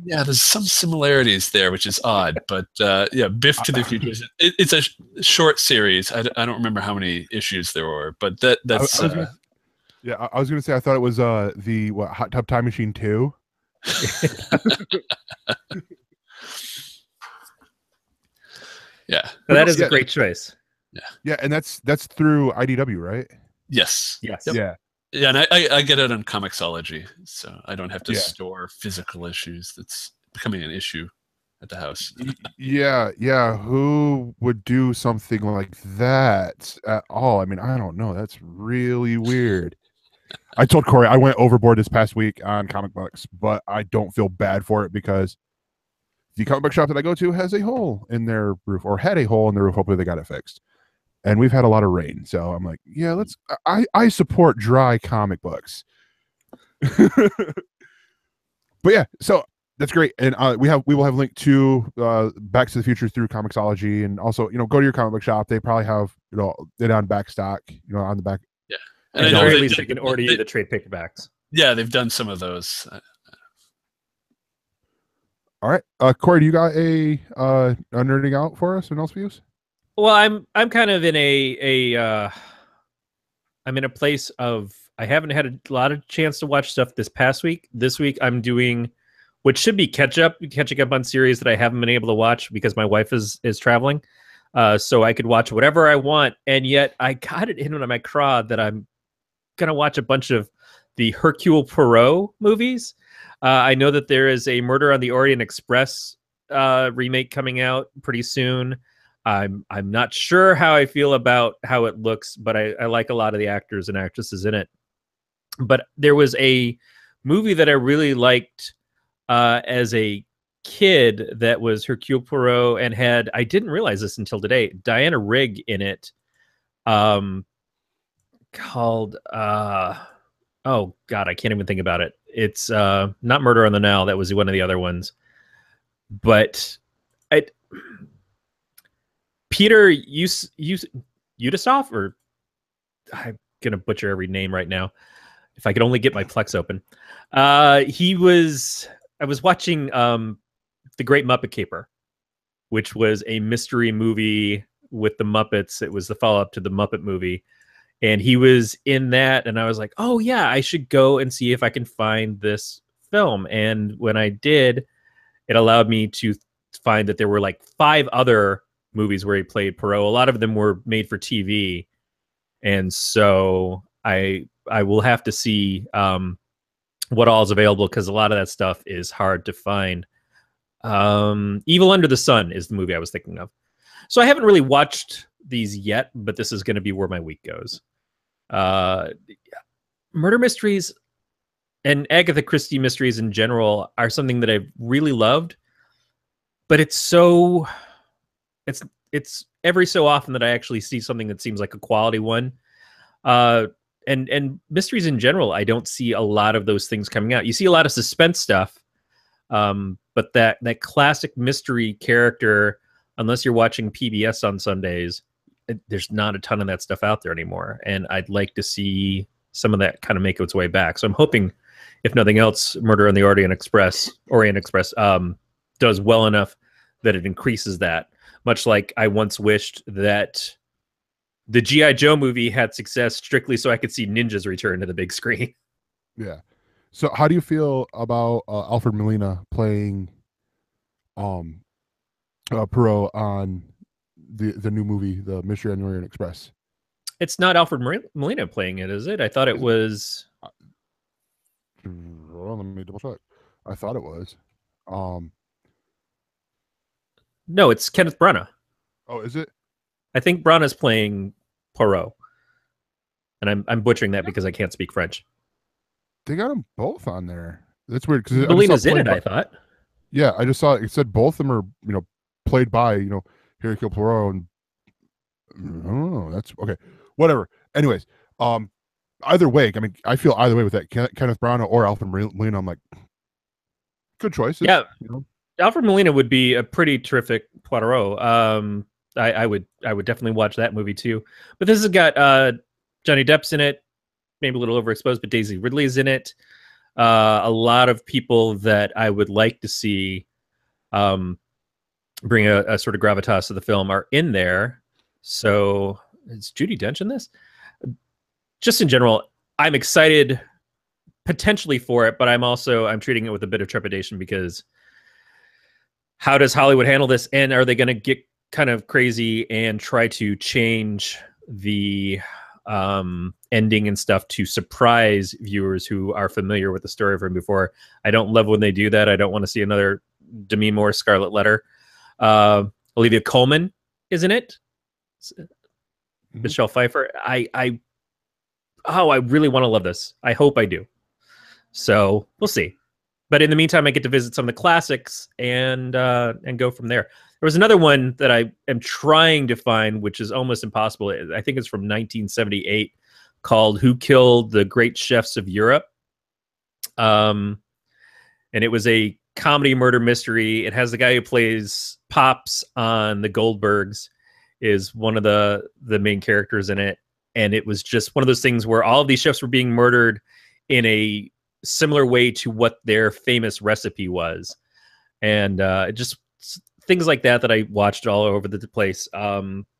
Yeah, there's some similarities there, which is odd. But Biff to the Future. It's a short series. I don't remember how many issues there were, but that's. I was going to say I thought it was the Hot Tub Time Machine 2. Yeah, that is a great choice. Yeah, and that's through IDW, right? Yes. Yep. Yeah. Yeah, and I get it on Comixology, so I don't have to store physical issues. That's becoming an issue. at the house. Yeah. Who would do something like that at all? I mean, I don't know. That's really weird. I told Corey I went overboard this past week on comic books, but I don't feel bad for it because the comic book shop that I go to has a hole in their roof, or had a hole in their roof. Hopefully they got it fixed. And we've had a lot of rain, so I'm like, yeah, I support dry comic books. But yeah, so that's great, and we will have a link to Back to the Future through Comixology, and also go to your comic book shop. They probably have it on back stock, on the back. Yeah, and at the very least, they can order you the trade paperbacks. Yeah, they've done some of those. All right, Corey, do you got a nerding out for us and else views? Well, I'm kind of in I'm in a place of I haven't had a lot of chance to watch stuff this past week. This week I'm doing what should be catching up on series that I haven't been able to watch because my wife is traveling. So I could watch whatever I want, and yet I got it in my craw that I'm gonna watch a bunch of the Hercule Poirot movies. I know that there is a Murder on the Orient Express remake coming out pretty soon. I'm not sure how I feel about how it looks, but I like a lot of the actors and actresses in it. But there was a movie that I really liked as a kid that was Hercule Poirot and had, I didn't realize this until today, Diana Rigg in it, called oh God, I can't even think about it. It's not Murder on the Nile. That was one of the other ones. But Peter Ustinov, or I'm gonna butcher every name right now. If I could only get my Plex open. I was watching The Great Muppet Caper, which was a mystery movie with the Muppets. It was the follow-up to the Muppet movie. And he was in that, and I was like, oh yeah, I should go and see if I can find this film. And when I did, it allowed me to find that there were like 5 other movies where he played Poirot. A lot of them were made for TV. And so I will have to see what all is available, because a lot of that stuff is hard to find. Evil Under the Sun is the movie I was thinking of. So I haven't really watched these yet, but this is going to be where my week goes. Murder mysteries and Agatha Christie mysteries in general are something that I've really loved, but it's every so often that I actually see something that seems like a quality one. And mysteries in general, I don't see a lot of those things coming out. You see a lot of suspense stuff, but that classic mystery character, unless you're watching PBS on Sundays, there's not a ton of that stuff out there anymore. And I'd like to see some of that kind of make its way back. So I'm hoping, if nothing else, Murder on the Orient Express does well enough that it increases that. Much like I once wished that the G.I. Joe movie had success strictly so I could see ninjas return to the big screen. Yeah. So how do you feel about Alfred Molina playing Poirot on the new movie, The Mystery on the Orient Express? It's not Alfred Molina playing it, is it? I thought it was. Well, let me double check. I thought it was. No, it's Kenneth Branagh. Oh, is it? I think Branagh's playing Poirot, and I'm butchering that because I can't speak French. They got them both on there. That's weird because Molina's in it. I thought. Yeah, I just saw it said both of them are played by Hercule Poirot, and I don't know. That's okay. Whatever. Anyways, either way, I mean, I feel either way with that Kenneth Branagh or Alfred Molina. I'm like, good choices. Yeah, Alfred Molina would be a pretty terrific Poirot. I would definitely watch that movie too. But this has got Johnny Depp's in it, maybe a little overexposed, but Daisy Ridley's in it. A lot of people that I would like to see bring a sort of gravitas to the film are in there. So is Judi Dench in this? Just in general, I'm excited potentially for it, but I'm treating it with a bit of trepidation, because how does Hollywood handle this? And are they going to get kind of crazy and try to change the ending and stuff to surprise viewers who are familiar with the story from before? I don't love when they do that. I don't want to see another Demi Moore's Scarlet Letter. Olivia Colman is in it. Michelle Pfeiffer. I really want to love this. I hope I do. So we'll see. But in the meantime, I get to visit some of the classics and go from there. There was another one that I am trying to find, which is almost impossible. I think it's from 1978, called "Who Killed the Great Chefs of Europe?" And it was a comedy murder mystery. It has the guy who plays Pops on the Goldbergs is one of the main characters in it. And it was just one of those things where all of these chefs were being murdered in a similar way to what their famous recipe was. And just things like that I watched all over the place.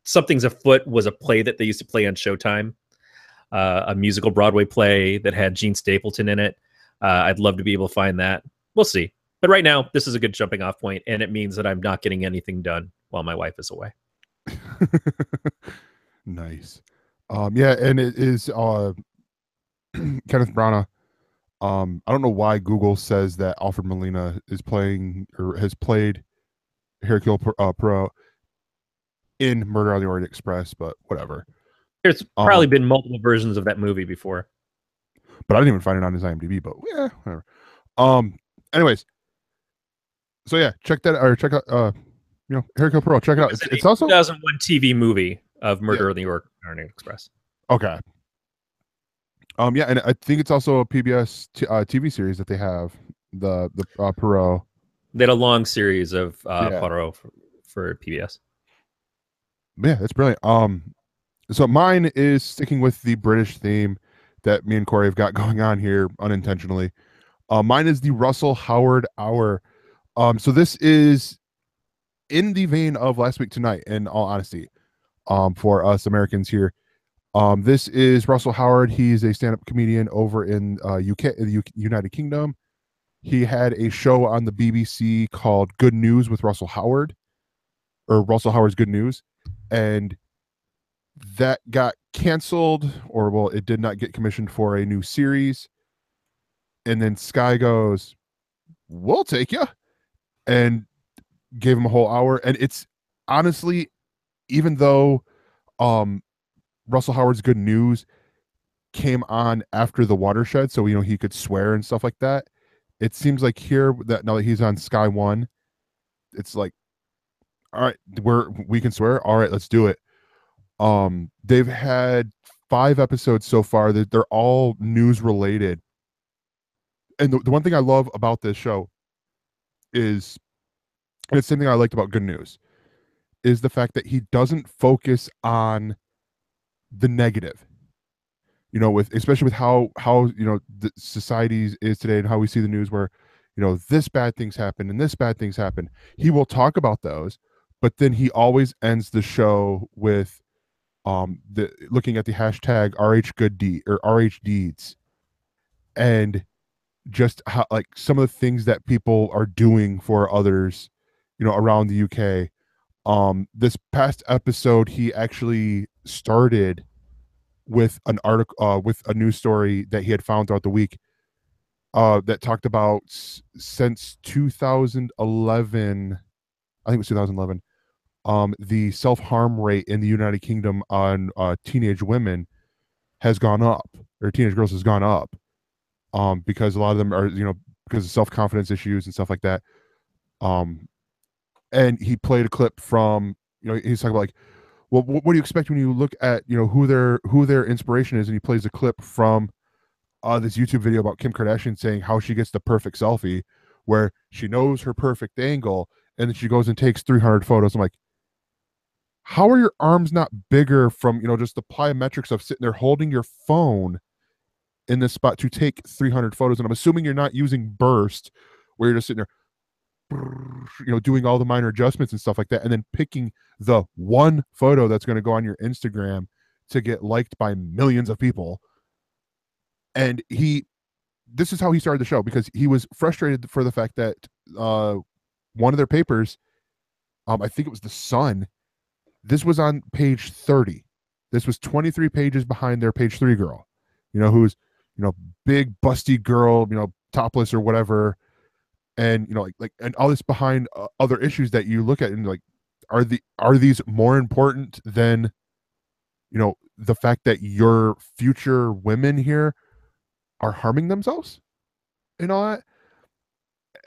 Something's Afoot was a play that they used to play on Showtime, a musical Broadway play that had Gene Stapleton in it. I'd love to be able to find that. We'll see. But right now, this is a good jumping off point, and it means that I'm not getting anything done while my wife is away. Nice. Yeah, and it is Kenneth Branagh. I don't know why Google says that Alfred Molina is playing or has played Hercule Poirot in Murder on the Orient Express, but whatever. There's probably been multiple versions of that movie before. But I didn't even find it on his IMDb, but yeah, whatever. Anyways, so yeah, check out Hercule Poirot. Check it out. It's also 2001 TV movie of Murder on the Orient Express. Okay. Yeah, and I think it's also a PBS TV series that they have, the Poirot. They had a long series of Poirot for PBS. Yeah, it's brilliant. So mine is sticking with the British theme that me and Corey have got going on here unintentionally. Mine is the Russell Howard Hour. So this is in the vein of Last Week Tonight, in all honesty, for us Americans here. This is Russell Howard. He's a stand-up comedian over in the United Kingdom. He had a show on the BBC called Good News with Russell Howard, or Russell Howard's Good News, and that got canceled, or well, it did not get commissioned for a new series. And then Sky goes, "We'll take you," and gave him a whole hour. And it's honestly, even though Russell Howard's Good News came on after The Watershed, so he could swear and stuff like that, it seems like here that now that he's on Sky One, it's like, all right, we can swear, all right, let's do it. They've had 5 episodes so far. They're all news related, and the one thing I love about this show is, and it's something I liked about Good News, is the fact that he doesn't focus on the negative, especially with how the society is today and how we see the news, where this bad things happen and this bad things happen. He will talk about those, but then he always ends the show with looking at the hashtag RHGoodDeed or RHDeeds, and just how, like, some of the things that people are doing for others around the UK. This past episode, he actually started with an article, with a news story that he had found throughout the week, that talked about since 2011, I think it was 2011, the self-harm rate in the United Kingdom on teenage women has gone up, or teenage girls has gone up, because a lot of them are, because of self-confidence issues and stuff like that. And he played a clip from, he's talking about, like, well, what do you expect when you look at, who their inspiration is? And he plays a clip from this YouTube video about Kim Kardashian saying how she gets the perfect selfie, where she knows her perfect angle, and then she goes and takes 300 photos. I'm like, how are your arms not bigger from, just the plyometrics of sitting there holding your phone in this spot to take 300 photos? And I'm assuming you're not using burst, where you're just sitting there, doing all the minor adjustments and stuff like that, and then picking the one photo that's going to go on your Instagram to get liked by millions of people. And this is how he started the show, because he was frustrated for the fact that one of their papers, I think it was The Sun, this was on page 30. This was 23 pages behind their page 3 girl, who's, big busty girl, topless or whatever. and and all this behind other issues that you look at and like, are these more important than the fact that your future women here are harming themselves and all that?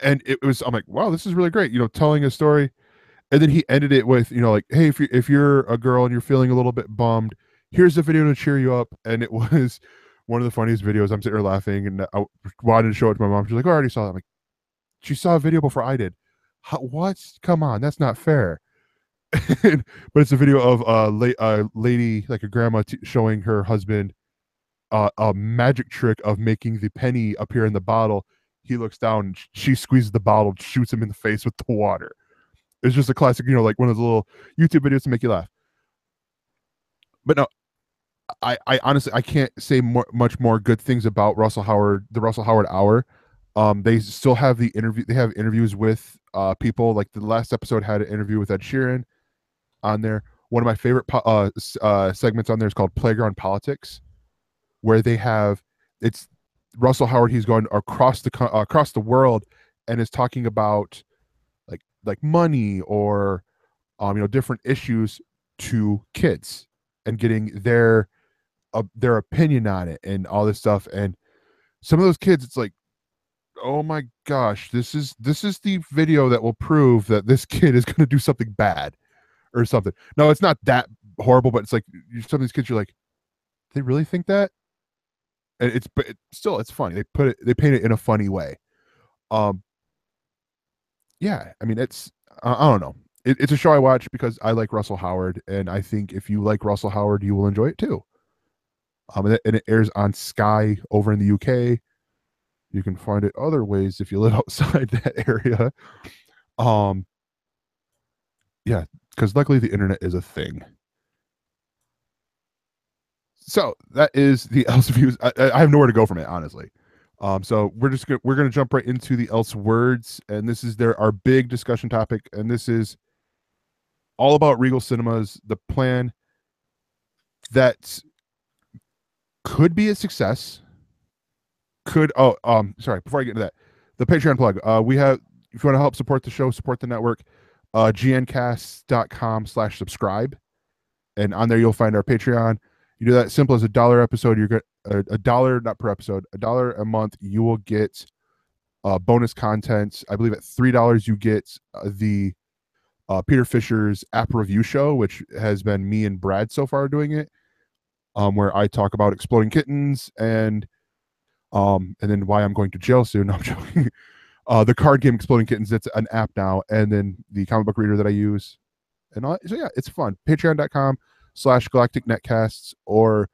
And it was, I'm like, wow, this is really great, telling a story. And then he ended it with, like, hey, if you're a girl and you're feeling a little bit bummed, here's a video to cheer you up. And it was one of the funniest videos. I'm sitting there laughing, and I wanted to show it to my mom. She's like, oh, I already saw that. I'm like, she saw a video before I did. What? Come on, that's not fair. But it's a video of a lady, like a grandma, showing her husband a magic trick of making the penny appear in the bottle. He looks down, she squeezes the bottle, shoots him in the face with the water. It's just a classic, like one of those little YouTube videos to make you laugh. But no, I honestly, I can't say much more good things about Russell Howard, the Russell Howard Hour. They still have the interview. They have interviews with people. Like the last episode had an interview with Ed Sheeran on there. One of my favorite segments on there is called Playground Politics, where they have, it's Russell Howard. He's going across the world and is talking about like money or different issues to kids and getting their opinion on it and all this stuff. And some of those kids, it's like, oh my gosh, this is the video that will prove that this kid is going to do something bad or something. No, it's not that horrible, but it's like some of these kids, you're like, they really think that? And it's funny. They paint it in a funny way. Yeah, I mean, it's I don't know. It's a show I watch because I like Russell Howard, and I think if you like Russell Howard, you will enjoy it too. And it airs on Sky over in the UK. You can find it other ways if you live outside that area. Yeah, because luckily the internet is a thing. So that is the Else Views. I have nowhere to go from it, honestly. So we're gonna jump right into the Else Words, and this is our big discussion topic, and this is all about Regal Cinemas, the plan that could be a success. Sorry, before I get into that, the Patreon plug. We have, if you want to help support the show, support the network, gncast.com/subscribe, and on there you'll find our Patreon. You do that simple as $1 episode. You're good. $1, not per episode, $1 a month. You will get bonus content. I believe at $3 you get the Peter Fisher's app review show, which has been me and Brad so far doing it, where I talk about exploding kittens and then why I'm going to jail soon. No, I'm joking. The card game Exploding Kittens, it's an app now, and then the comic book reader that I use, and all. So yeah, it's fun. Patreon.com/Galactic Netcasts, or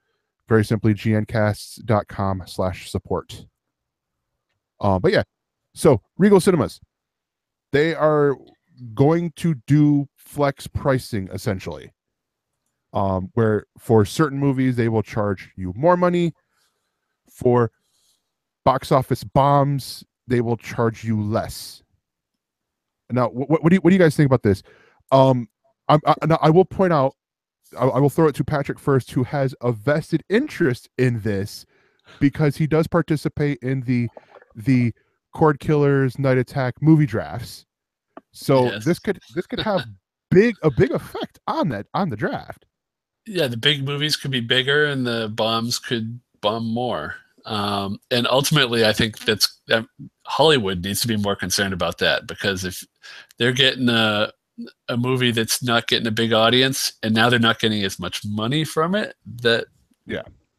very simply gncasts.com/support. But yeah, so Regal Cinemas, they are going to do flex pricing essentially, where for certain movies they will charge you more money. For box office bombs, they will charge you less. Now, what do you guys think about this? I will point out, I will throw it to Patrick first, who has a vested interest in this because he does participate in the Cord Killers Night Attack movie drafts. So Yes. this could have a big effect on the draft. Yeah, the big movies could be bigger, and the bombs could bomb more. And ultimately, I think that Hollywood needs to be more concerned about that, because if they're getting a movie that's not getting a big audience, and now they're not getting as much money from it, that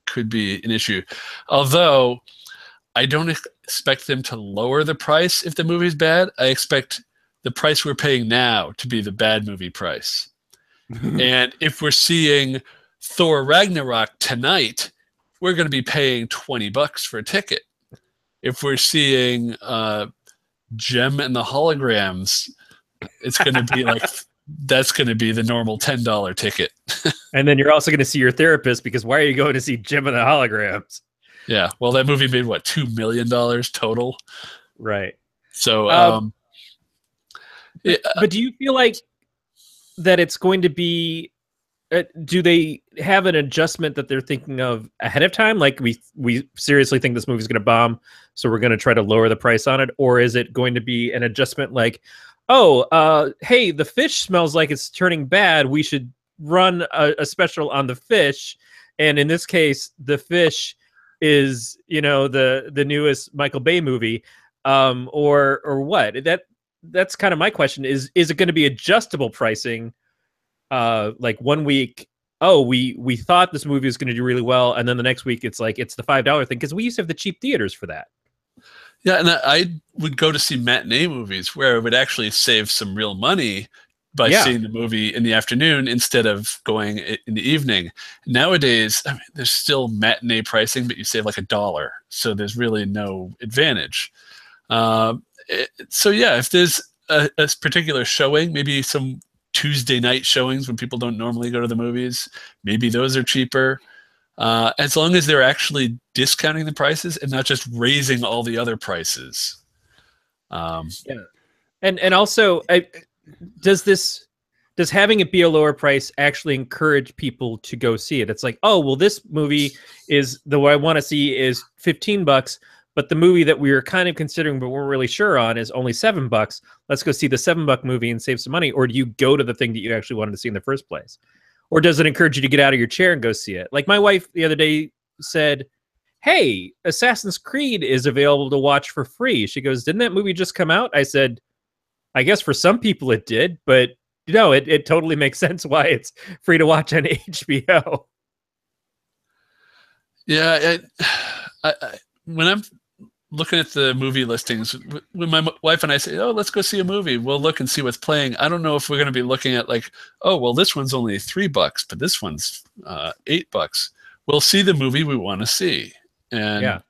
could be an issue. Although I don't expect them to lower the price if the movie's bad. I expect the price we're paying now to be the bad movie price. And if we're seeing Thor Ragnarok tonight, we're going to be paying $20 for a ticket. If we're seeing Gem and the Holograms, it's going to be like, that's going to be the normal $10 ticket. And then you're also going to see your therapist, because why are you going to see Gem and the Holograms? Yeah, well, that movie made what, $2 million total, right? So, but do you feel like that it's going to be do they have an adjustment that they're thinking of ahead of time? Like we seriously think this movie's going to bomb, so we're going to try to lower the price on it, or is it going to be an adjustment like, oh, hey, the fish smells like it's turning bad. We should run a special on the fish, and in this case, the fish is the newest Michael Bay movie, or what? That's kind of my question. Is it going to be adjustable pricing? Like 1 week, oh, we thought this movie was going to do really well, and then the next week it's like it's the $5 thing because we used to have the cheap theaters for that. Yeah, and I would go to see matinee movies where I would actually save some real money by seeing the movie in the afternoon instead of going in the evening. Nowadays, I mean, there's still matinee pricing, but you save like $1, so there's really no advantage. So yeah, if there's a particular showing, maybe some Tuesday night showings when people don't normally go to the movies, maybe those are cheaper, as long as they're actually discounting the prices and not just raising all the other prices. And also, does having it be a lower price actually encourage people to go see it? It's like, oh, well, this movie is the one I want to see is $15, but the movie that we were kind of considering but weren't really sure on is only $7. Let's go see the $7 movie and save some money. Or do you go to the thing that you actually wanted to see in the first place? Or does it encourage you to get out of your chair and go see it? Like my wife the other day said, hey, Assassin's Creed is available to watch for free. She goes, didn't that movie just come out? I said, I guess for some people it did, but it totally makes sense why it's free to watch on HBO. Yeah, when I'm looking at the movie listings, when my wife and I say, oh, let's go see a movie, we'll look and see what's playing. I don't know if we're going to be looking at like, oh, well, this one's only $3, but this one's $8. We'll see the movie we want to see. And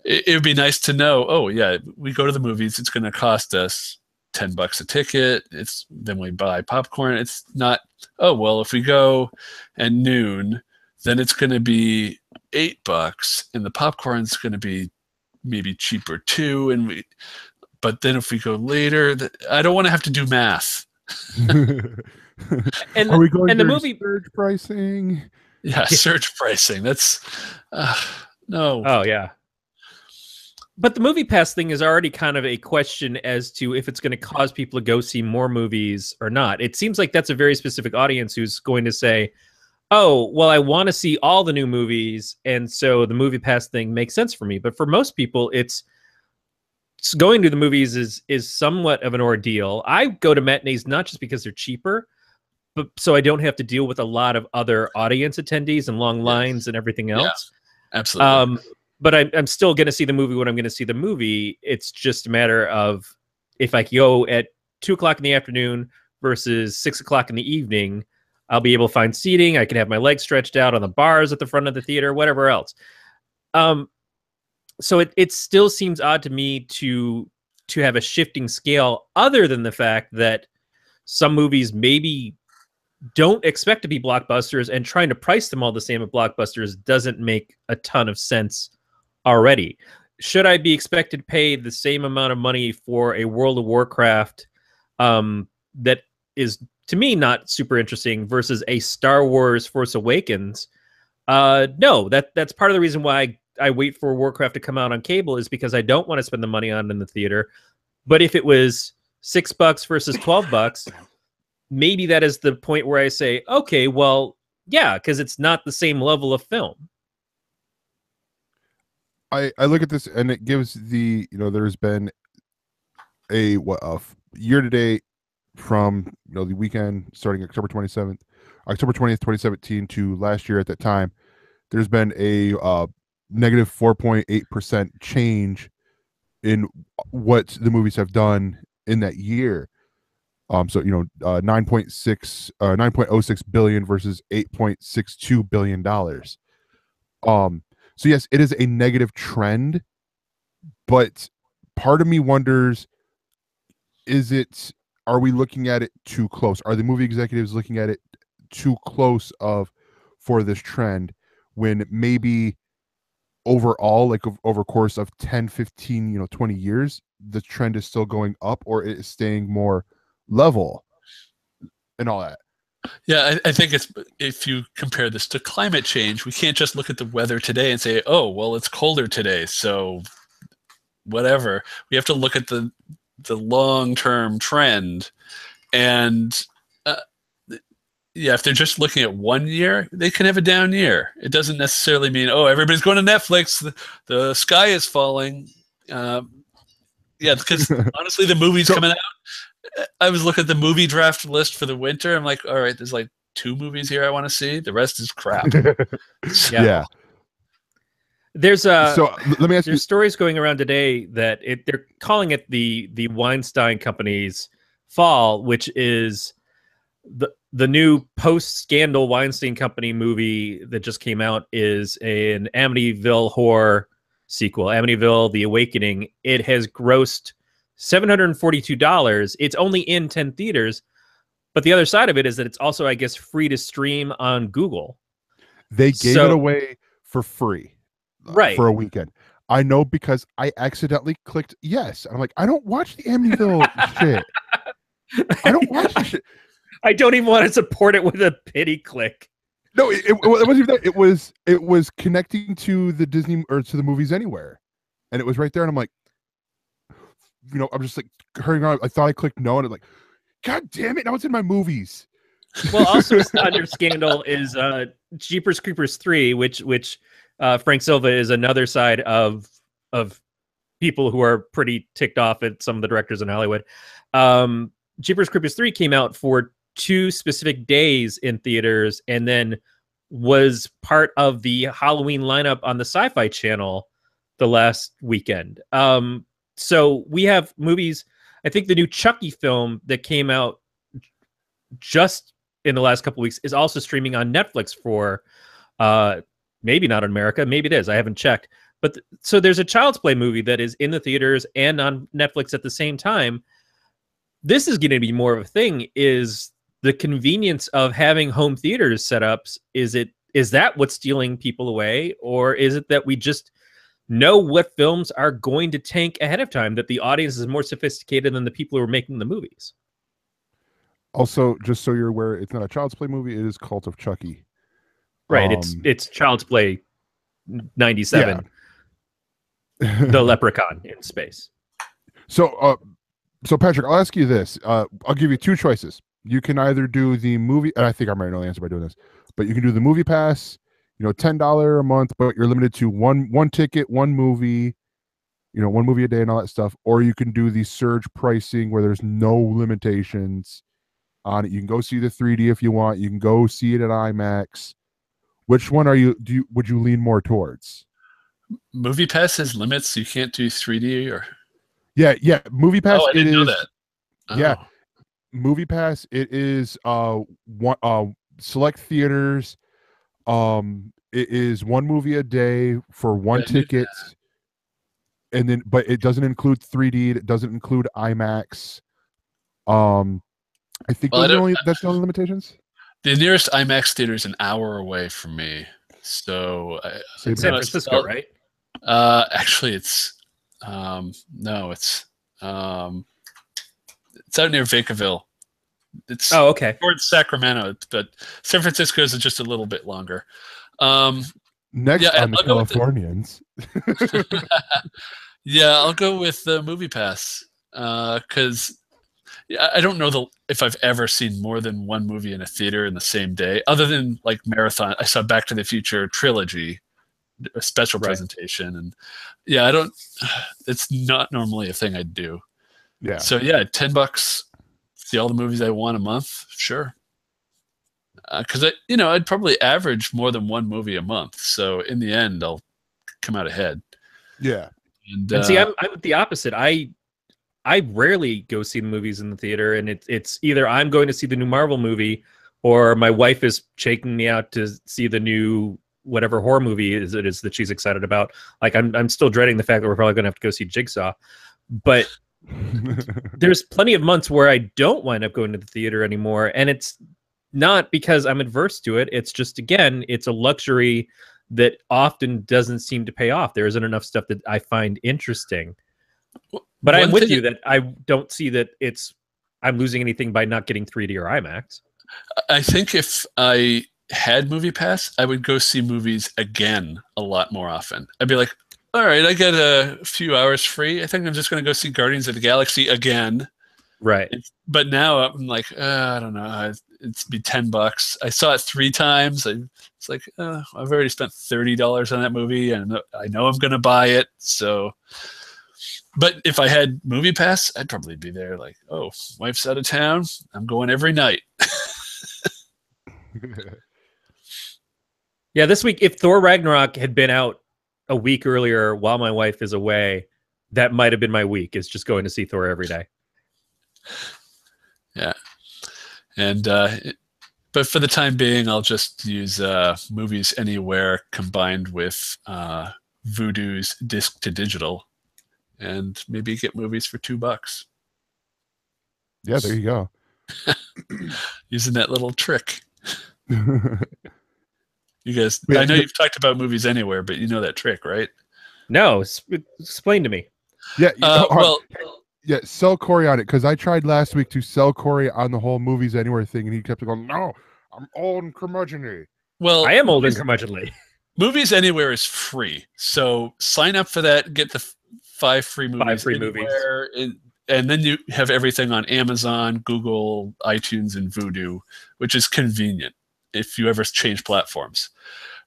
it would be nice to know, oh, yeah, we go to the movies, it's going to cost us $10 a ticket. Then we buy popcorn. It's not, oh, well, if we go at noon, then it's going to be $8 and the popcorn's going to be maybe cheaper too. But then if we go later, I don't want to have to do math. And are we going to the movie surge pricing? Yeah, surge pricing. That's no. Oh yeah. But the movie pass thing is already kind of a question as to if it's going to cause people to go see more movies or not. It seems like that's a very specific audience who's going to say, oh, well, I want to see all the new movies, and so the movie pass thing makes sense for me. But for most people, it's going to the movies is somewhat of an ordeal. I go to matinees not just because they're cheaper, but so I don't have to deal with a lot of other audience attendees and long lines and everything else. Yeah, absolutely. But I'm still going to see the movie when I'm going to see the movie. It's just a matter of if I go at 2:00 in the afternoon versus 6:00 in the evening, I'll be able to find seating. I can have my legs stretched out on the bars at the front of the theater, whatever else. So it still seems odd to me to have a shifting scale, other than the fact that some movies maybe don't expect to be blockbusters, and trying to price them all the same at blockbusters doesn't make a ton of sense already. Should I be expected to pay the same amount of money for a World of Warcraft that is, to me, not super interesting versus a Star Wars Force Awakens? No, that's part of the reason why I wait for Warcraft to come out on cable, is because I don't want to spend the money on it in the theater. But if it was $6 versus $12, maybe that is the point where I say, okay, well, yeah, because it's not the same level of film. I look at this and it gives the, there's been a year to date from the weekend starting October 20th, 2017 to last year at that time. There's been a negative 4.8% change in what the movies have done in that year. So 9.06 billion versus $8.62 billion. So yes, it is a negative trend, but part of me wonders, are we looking at it too close? Are the movie executives looking at it too close for this trend, when maybe overall, like over course of 10, 15, 20 years, the trend is still going up, or it is staying more level and all that? Yeah, I think it's if you compare this to climate change, we can't just look at the weather today and say, "Oh, well, it's colder today, so whatever." We have to look at the long-term trend, and yeah, if they're just looking at 1 year, they can have a down year. It doesn't necessarily mean, oh, everybody's going to Netflix, the sky is falling. Yeah, because honestly, the movie's coming out. I was looking at the movie draft list for the winter. I'm like, all right, there's like 2 movies here I want to see. The rest is crap. Yeah. There's so let me ask you. There's stories going around today that they're calling it the Weinstein Company's fall, which is the new post-scandal Weinstein Company movie that just came out is an Amityville horror sequel, Amityville: The Awakening. It has grossed $742. It's only in 10 theaters, but the other side of it is that it's also, I guess, free to stream on Google. They gave it away for free, right, for a weekend. I know because I accidentally clicked yes. I'm like, I don't watch the Amityville shit. I don't watch the shit. I don't even want to support it with a pity click. No, it wasn't even that. It was connecting to the Disney or to the Movies Anywhere, and it was right there. And I'm like, I'm just like hurrying on. I thought I clicked no, and I'm like, God damn it! Now it's in my movies. Well, also under scandal is Jeepers Creepers 3, which Frank Silva is another side of people who are pretty ticked off at some of the directors in Hollywood. Jeepers Creepers 3 came out for 2 specific days in theaters and then was part of the Halloween lineup on the Sci-Fi Channel the last weekend. So we have movies. I think the new Chucky film that came out just in the last couple of weeks is also streaming on Netflix for maybe not in America, maybe it is. I haven't checked. But so there's a Child's Play movie that is in the theaters and on Netflix at the same time. This is going to be more of a thing, is the convenience of having home theaters set up. Is that what's stealing people away? Or is it that we just know what films are going to tank ahead of time, that the audience is more sophisticated than the people who are making the movies? Also, just so you're aware, it's not a Child's Play movie. It is Cult of Chucky. Right. It's Child's Play 97. Yeah. The Leprechaun in space. So Patrick, I'll ask you this. I'll give you 2 choices. You can either do the movie, and I think I might know the answer by doing this, but you can do the movie pass, $10 a month, but you're limited to one ticket, one movie, 1 movie a day and all that stuff. Or you can do the surge pricing where there's no limitations on it. You can go see the 3D if you want. You can go see it at IMAX. Which one would you lean more towards? Movie pass has limits. You can't do 3D or... Yeah. Movie pass. Oh, I didn't know that. Oh. Yeah. Movie pass. It is select theaters. It is 1 movie a day for 1 ticket. And then, but it doesn't include 3D. It doesn't include IMAX. I think that's the only limitations. The nearest IMAX theater is an hour away from me. So San Francisco, right? Actually, it's no, it's out near Vacaville. It's okay. Towards Sacramento, but San Francisco is just a little bit longer. Next on the Californians. Yeah, I'll go with the Movie Pass because I don't know if I've ever seen more than 1 movie in a theater in the same day, other than like marathon. I saw Back to the Future trilogy, a special presentation, and yeah, I don't. It's not normally a thing I'd do. Yeah. So yeah, $10, see all the movies I want a month, sure. Because I'd probably average more than 1 movie a month. So in the end, I'll come out ahead. Yeah. And see, I'm the opposite. I rarely go see the movies in the theater, and it's either I'm going to see the new Marvel movie, or my wife is shaking me out to see the new whatever horror movie it is that she's excited about. Like I'm still dreading the fact that we're probably going to have to go see Jigsaw, but there's plenty of months where I don't wind up going to the theater anymore, and it's not because I'm adverse to it. It's just, again, it's a luxury that often doesn't seem to pay off. There isn't enough stuff that I find interesting. But I'm with you that I don't see that I'm losing anything by not getting 3D or IMAX. I think if I had Movie Pass, I would go see movies again a lot more often. I'd be like, all right, I get a few hours free. I think I'm just going to go see Guardians of the Galaxy again. Right. But now I'm like, I don't know. It's be $10. I saw it 3 times. It's like, I've already spent $30 on that movie, and I know I'm going to buy it. So, but if I had Movie Pass, I'd probably be there. Like, oh, wife's out of town. I'm going every night. Yeah, this week, if Thor Ragnarok had been out a week earlier while my wife is away, that might have been my week. Is just going to see Thor every day. Yeah, and but for the time being, I'll just use Movies Anywhere combined with Vudu's disc to digital, and maybe get movies for $2. Yeah, there you go. Using that little trick. You guys, I know you've talked about Movies Anywhere, but you know that trick, right? No, explain to me. Yeah, well, yeah, sell Corey on it, because I tried last week to sell Corey on the whole Movies Anywhere thing, and he kept going, "No, I'm old and curmudgeon-y." Well, I am old and curmudgeonly. Movies Anywhere is free, so sign up for that. Get the 5 free movies. 5 free movies. And then you have everything on Amazon, Google, iTunes, and Vudu, which is convenient if you ever change platforms.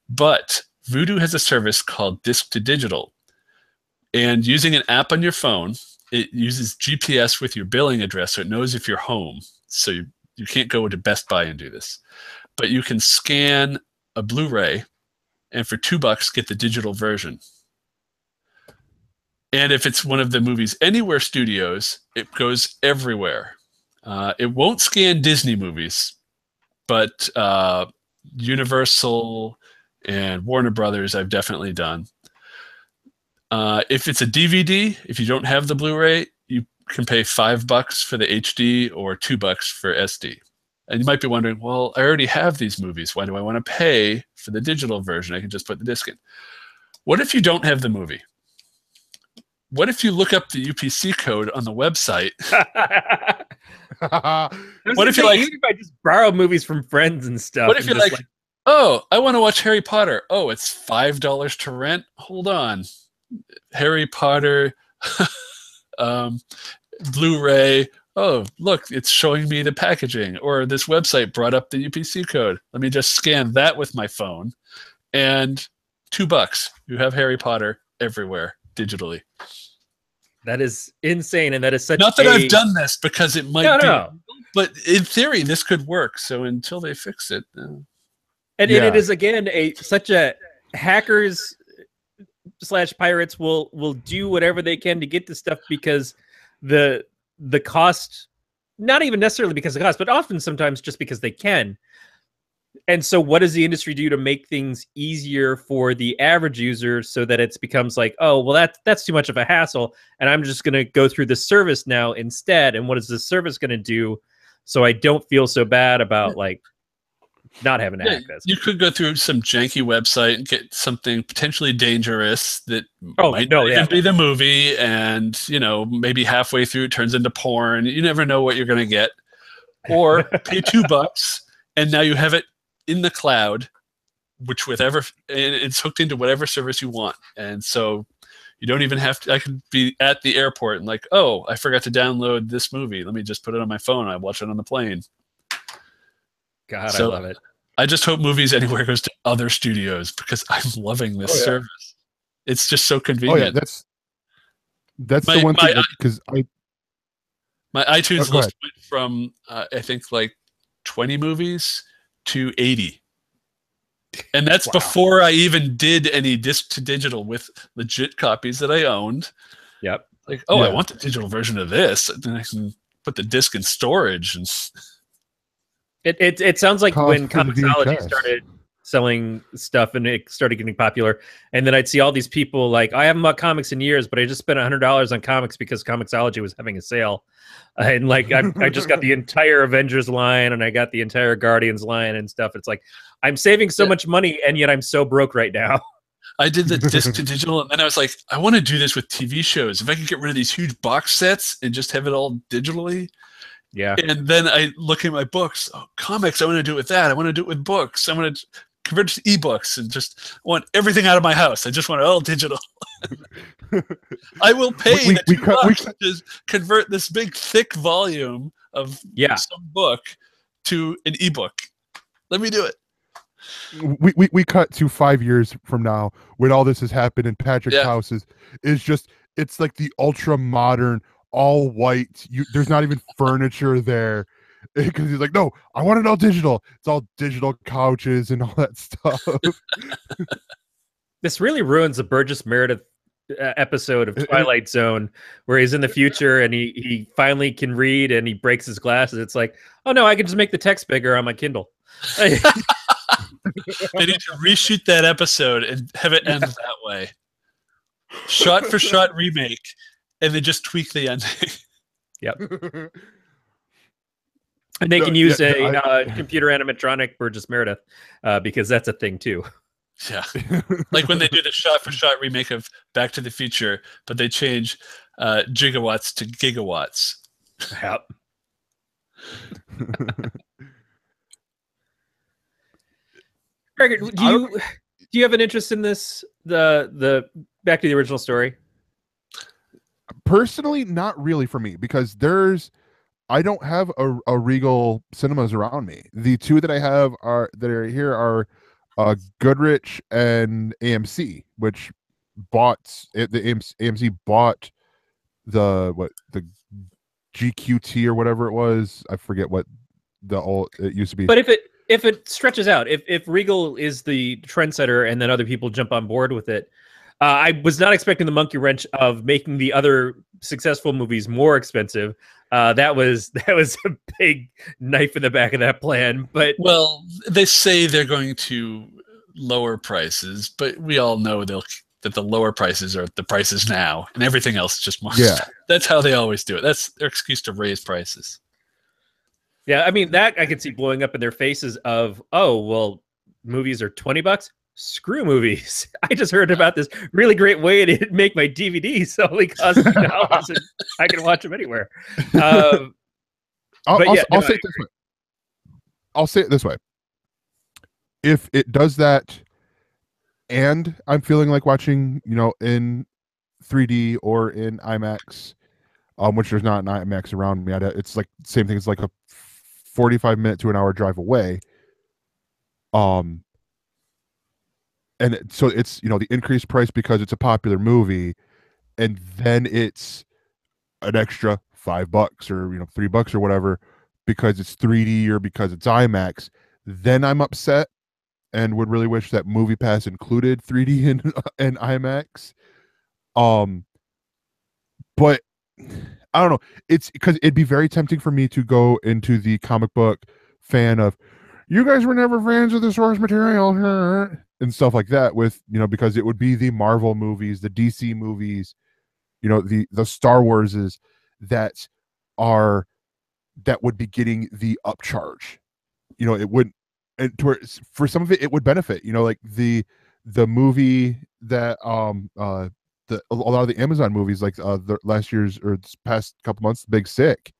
But Vudu has a service called Disc to Digital. And using an app on your phone, it uses GPS with your billing address, so it knows if you're home. So you can't go to Best Buy and do this. But you can scan a Blu-ray, and for $2 get the digital version. And if it's one of the Movies Anywhere studios, it goes everywhere. It won't scan Disney movies, but Universal and Warner Brothers I've definitely done. If it's a DVD, if you don't have the Blu-ray, you can pay $5 for the HD or $2 for SD. And you might be wondering, well, I already have these movies. Why do I want to pay for the digital version? I can just put the disc in. What if you don't have the movie? What if you look up the UPC code on the website? What if you like? If I just borrow movies from friends and stuff? What if you're like, oh, I want to watch Harry Potter. Oh, it's $5 to rent. Hold on, Harry Potter, Blu-ray. Oh, look, it's showing me the packaging. Or this website brought up the UPC code. Let me just scan that with my phone, and $2. You have Harry Potter everywhere digitally. That is insane, and that is such. Not that I've done this, because it might be. No. But in theory, this could work. So until they fix it, and it is again such a hackers / pirates will do whatever they can to get this stuff, because the cost, not even necessarily because of the cost, but often sometimes just because they can. And so what does the industry do to make things easier for the average user, so that it becomes like, oh, well, that's too much of a hassle, and I'm just going to go through this service now instead. And what is this service going to do so I don't feel so bad about like not having to hack this? You could go through some janky website and get something potentially dangerous that might even be the movie, and maybe halfway through it turns into porn. You never know what you're going to get. Or pay $2, and now you have it in the cloud, which it's hooked into whatever service you want. And so you don't even have to. I could be at the airport and like, oh, I forgot to download this movie. Let me just put it on my phone. I watch it on the plane. God, so, I love it. I just hope Movies Anywhere goes to other studios, because I'm loving this service. It's just so convenient. Oh yeah, that's the one thing, because my iTunes list went from I think like 20 movies to 80. And that's before I even did any disc to digital with legit copies that I owned. Yep. Like, I want the digital version of this. Then I can put the disc in storage. And it sounds like when Comixology started selling stuff and it started getting popular, and then I'd see all these people like, I haven't bought comics in years, but I just spent $100 on comics because Comixology was having a sale. And like, I just got the entire Avengers line, and I got the entire Guardians line and stuff. It's like, I'm saving so much money, and yet I'm so broke right now. I did the disc to digital, and then I was like, I want to do this with TV shows. If I could get rid of these huge box sets and just have it all digitally. Yeah. And then I look at my books. Oh, comics, I want to do it with that. I want to do it with books. I want to convert to ebooks and just want everything out of my house. I just want it all digital. I will pay the $2 to convert this big, thick volume of some book to an ebook. Let me do it. We cut to 5 years from now when all this has happened, and Patrick's house is just, it's like the ultra modern, all white. There's not even furniture there, because he's like, no, I want it all digital. It's all digital couches and all that stuff. This really ruins the Burgess Meredith episode of Twilight Zone, where he's in the future and he finally can read and he breaks his glasses. It's like, oh no, I can just make the text bigger on my Kindle. They need to reshoot that episode and have it end that way. Shot for shot remake, and then just tweak the ending. Yep. And they can use a computer animatronic Burgess Meredith, because that's a thing too. Yeah. Like when they do the shot for shot remake of Back to the Future, but they change gigawatts to gigawatts. Yep. Gregor, do you have an interest in this? The back to the original story? Personally, not really for me, because I don't have a Regal Cinemas around me. The two that I have that are here are Goodrich and AMC, which bought AMC bought the GQT or whatever it was. I forget what it used to be. But if it stretches out, if Regal is the trendsetter and then other people jump on board with it, I was not expecting the monkey wrench of making the other successful movies more expensive. That was a big knife in the back of that plan. But well, they say they're going to lower prices, but we all know that the lower prices are the prices now, and everything else is just more. Yeah, that's how they always do it. That's their excuse to raise prices. Yeah, I mean, that I could see blowing up in their faces of, oh, well, movies are $20. Screw movies. I just heard about this really great way to make my DVDs only cost $2 and I can watch them anywhere. I'll say it this way. I'll say it this way. If it does that and I'm feeling like watching, in 3D or in IMAX, which there's not an IMAX around me. It's like the same thing. It's like a 45-minute to an hour drive away. So it's, the increased price because it's a popular movie, and then it's an extra $5 or, $3 or whatever because it's 3D or because it's IMAX. Then I'm upset and would really wish that Movie Pass included 3D and IMAX. But I don't know. It's because it'd be very tempting for me to go into the comic book fan of, you guys were never fans of the source material and stuff like that, with, because it would be the Marvel movies, the DC movies, the Star Warses that would be getting the upcharge. It wouldn't, and for some of it would benefit, like the movie that a lot of the Amazon movies, like the last year's or this past couple months, Big Sick,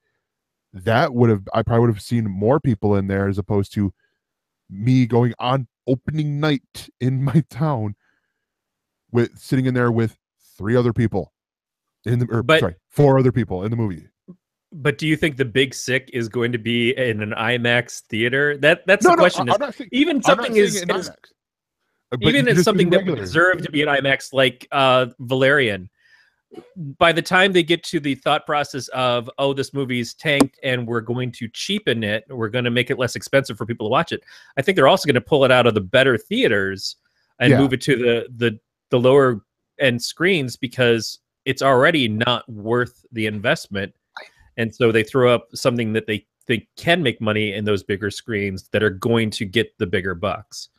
I probably would have seen more people in there as opposed to me going on opening night in my town sitting in there with 4 other people in the movie. But do you think the Big Sick is going to be in an IMAX theater? That's the question. Even something something that would deserve to be an IMAX, like Valerian, by the time they get to the thought process of, oh, this movie's tanked and we're going to cheapen it, we're going to make it less expensive for people to watch it, I think they're also going to pull it out of the better theaters and move it to the lower end screens, because it's already not worth the investment. And so they throw up something that they can make money in those bigger screens that are going to get the bigger bucks.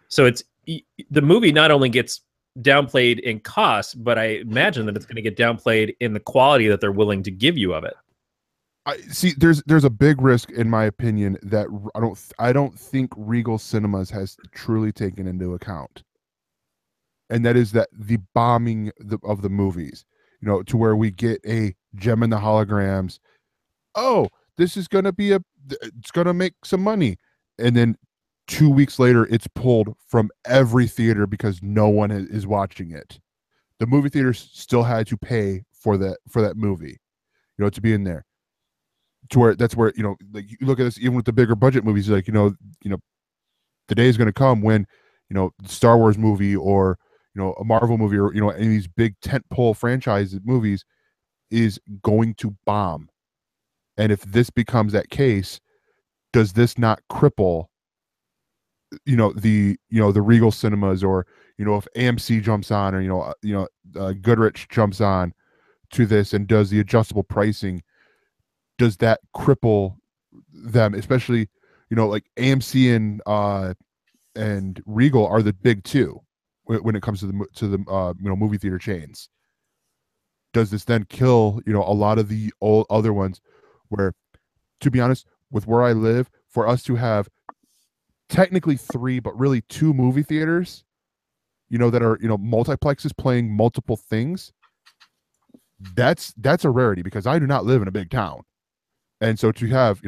So the movie not only gets downplayed in cost, but I imagine that it's going to get downplayed in the quality that they're willing to give you of it. I see. There's a big risk, in my opinion, that I don't think Regal Cinemas has truly taken into account, and that is that the bombing of the movies, to where we get a Gem and the Holograms. Oh, this is going to be it's going to make some money. And then 2 weeks later, it's pulled from every theater because no one is watching it. The movie theaters still had to pay for that movie, to be in there. To where that's where, like you look at this, even with the bigger budget movies, like, the day is going to come when, the Star Wars movie or, a Marvel movie or, any of these big tentpole franchise movies is going to bomb. And if this becomes that case, does this not cripple, the Regal cinemas, or, if AMC jumps on, or, Goodrich jumps on to this and does the adjustable pricing, does that cripple them? Especially, like AMC and Regal are the big two when it comes to the movie theater chains. Does this then kill, a lot of the old other ones where, to be honest, with where I live, for us to have technically 3, but really 2 movie theaters, that are, multiplexes playing multiple things, that's a rarity because I do not live in a big town. And so to have,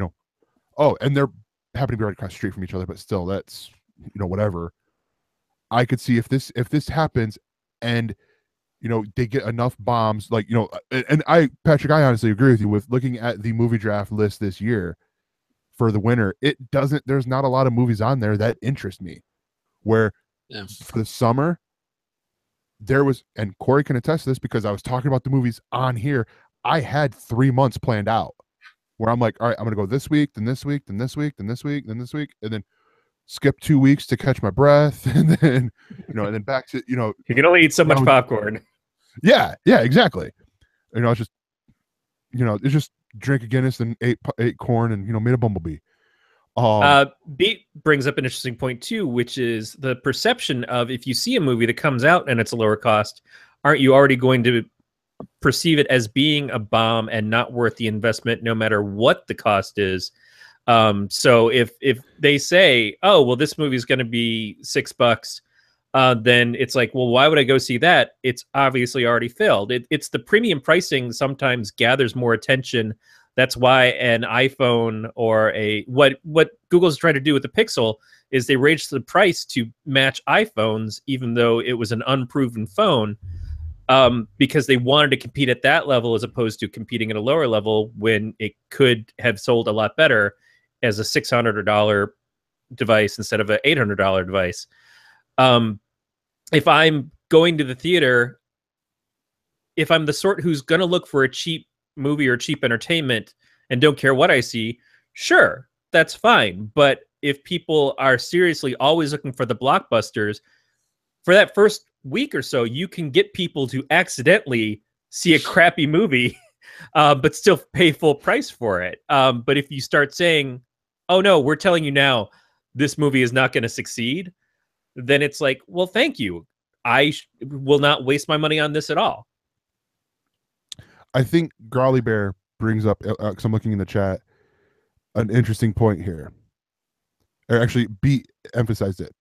and they're happen to be right across the street from each other, but still, that's, whatever. I could see if this happens and, they get enough bombs, like, and Patrick, I honestly agree with you with looking at the movie draft list this year for the winter. There's not a lot of movies on there that interest me, where for the summer there was, and Corey can attest to this because I was talking about the movies on here. I had 3 months planned out where I'm like, all right, I'm going to go this week, then this week, then this week, then this week, then this week, and then skip 2 weeks to catch my breath, and then and then back to you can only eat so much popcorn. Yeah, exactly. It's just it's just drink a Guinness and ate corn and made a bumblebee. Beat brings up an interesting point too, which is the perception of, if you see a movie that comes out and it's a lower cost, aren't you already going to perceive it as being a bomb and not worth the investment, no matter what the cost is? So if they say, oh, well, this movie is going to be $6, then it's like, well, why would I go see that? It's obviously already filled. It's the premium pricing sometimes gathers more attention. That's why an iPhone or what Google's trying to do with the Pixel is they raised the price to match iPhones, even though it was an unproven phone, because they wanted to compete at that level as opposed to competing at a lower level when it could have sold a lot better as a $600 device instead of an $800 device. If I'm going to the theater, if I'm the sort who's going to look for a cheap movie or cheap entertainment and don't care what I see, sure, that's fine. But if people are seriously always looking for the blockbusters, for that first week or so, you can get people to accidentally see a crappy movie, but still pay full price for it. But if you start saying, oh no, we're telling you now, this movie is not going to succeed, then it's like, well, thank you. I will not waste my money on this at all. I think Growly Bear brings up, because I'm looking in the chat, an interesting point here. Or actually, B emphasized it.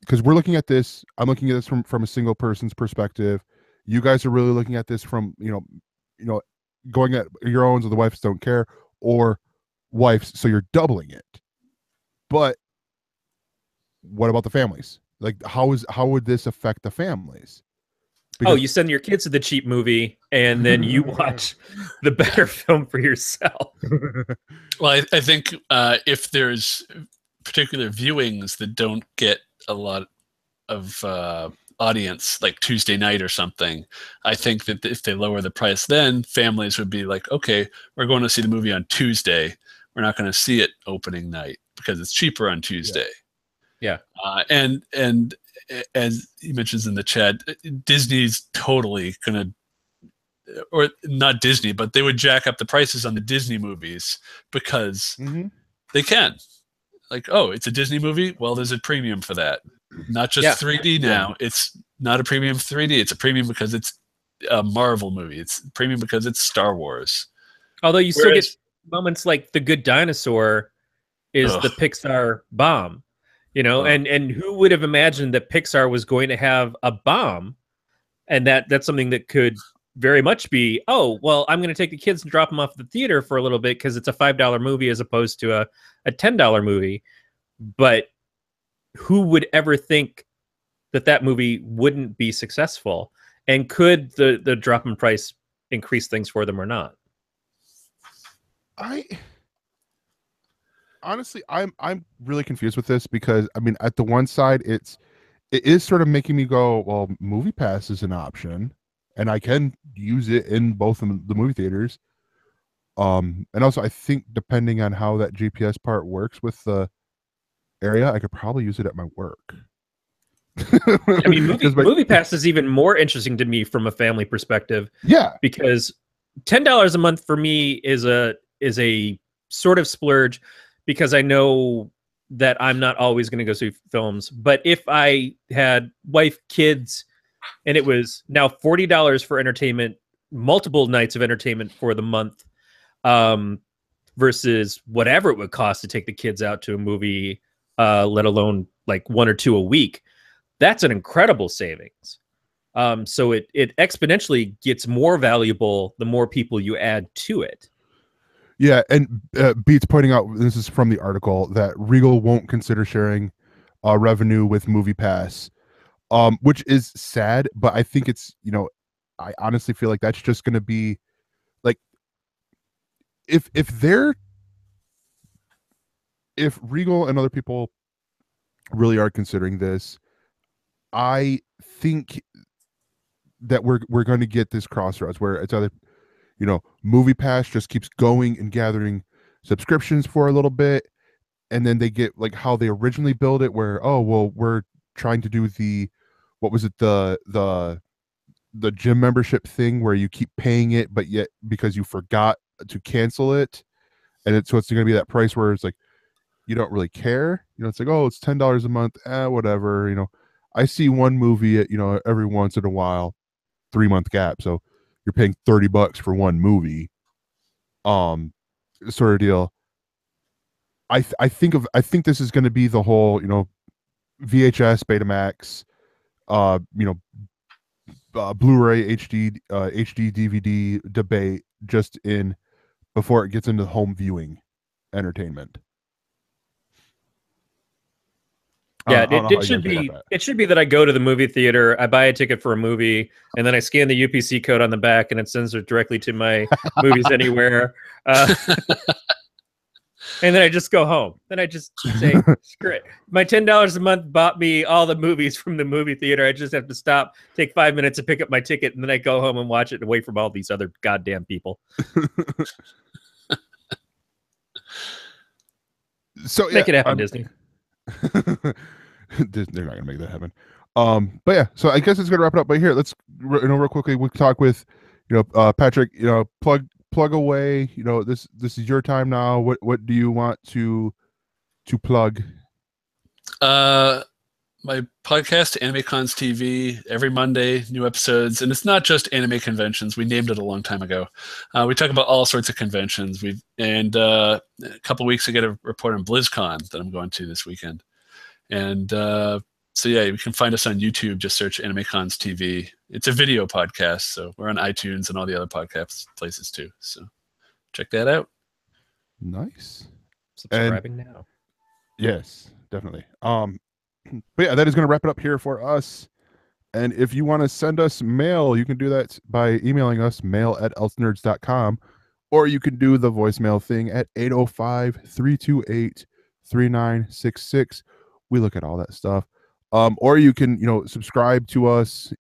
Because we're looking at this, I'm looking at this from a single person's perspective. You guys are really looking at this from, going at your own, so the wives don't care, or wives, so you're doubling it. But what about the families? Like, how would this affect the families? Because you send your kids to the cheap movie and then you watch the better film for yourself. Well, I think if there's particular viewings that don't get a lot of audience, like Tuesday night or something, I think that if they lower the price, then families would be like, okay, we're going to see the movie on Tuesday. We're not going to see it opening night because it's cheaper on Tuesday. Yeah. And as he mentions in the chat, Disney's totally going to, or not Disney, but they would jack up the prices on the Disney movies because they can. Like, oh, it's a Disney movie? Well, there's a premium for that. Not just 3D now. It's not a premium 3D. It's a premium because it's a Marvel movie. It's premium because it's Star Wars. Although you still get moments like The Good Dinosaur is the Pixar bomb. And who would have imagined that Pixar was going to have a bomb, and that's something that could very much be, oh, well, I'm going to take the kids and drop them off at the theater for a little bit because it's a $5 movie as opposed to a $10 movie. But who would ever think that movie wouldn't be successful? And could the drop in price increase things for them or not? Honestly, I'm really confused with this because I mean, at the one side, it is sort of making me go, well, Movie Pass is an option, and I can use it in both of the movie theaters. And also, I think depending on how that GPS part works with the area, I could probably use it at my work. I mean, movie Pass is even more interesting to me from a family perspective. Yeah, because $10 a month for me is a sort of splurge because I know that I'm not always going to go see films. But if I had wife, kids, and it was now $40 for entertainment, multiple nights of entertainment for the month, versus whatever it would cost to take the kids out to a movie, let alone like 1 or 2 a week, that's an incredible savings. So it exponentially gets more valuable the more people you add to it. Yeah, and Beats pointing out, this is from the article, that Regal won't consider sharing revenue with Movie Pass, which is sad, but I think it's, I honestly feel like that's just going to be like, if Regal and other people really are considering this, I think that we're going to get this crossroads where it's either, Movie Pass just keeps going and gathering subscriptions for a little bit, and then they get like how they originally built it, where, oh well, we're trying to do the gym membership thing where you keep paying it, but yet because you forgot to cancel it, and it's going to be that price where it's like you don't really care. It's like, oh, it's $10 a month, whatever. I see one movie at every once in a while, 3-month gap, so you're paying $30 for one movie, sort of deal. I think this is going to be the whole, VHS, Betamax, Blu-ray, HD DVD debate just before it gets into home viewing entertainment. Yeah, it should be that I go to the movie theater, I buy a ticket for a movie, and then I scan the UPC code on the back, and it sends it directly to my Movies Anywhere. And then I just go home. Then I just say, screw it. My $10 a month bought me all the movies from the movie theater. I just have to stop, take 5 minutes to pick up my ticket, and then I go home and watch it away from all these other goddamn people. So make it happen, Disney. They're not gonna make that happen. But yeah, so I guess it's gonna wrap it up. But here, let's real quickly we talk with Patrick. Plug away. This is your time now. What do you want to plug? My podcast, AnimeCons TV, every Monday, new episodes, and it's not just anime conventions. We named it a long time ago. We talk about all sorts of conventions. A couple of weeks ago, I got a report on BlizzCon that I'm going to this weekend. And so yeah, you can find us on YouTube. Just search AnimeCons TV. It's a video podcast, so we're on iTunes and all the other podcast places too. So check that out. Nice. Subscribing now. Yes, definitely. But yeah, that is going to wrap it up here for us. And if you want to send us mail, you can do that by emailing us, mail@ElseNerds.com, or you can do the voicemail thing at 805-328-3966. We look at all that stuff. Or you can, subscribe to us.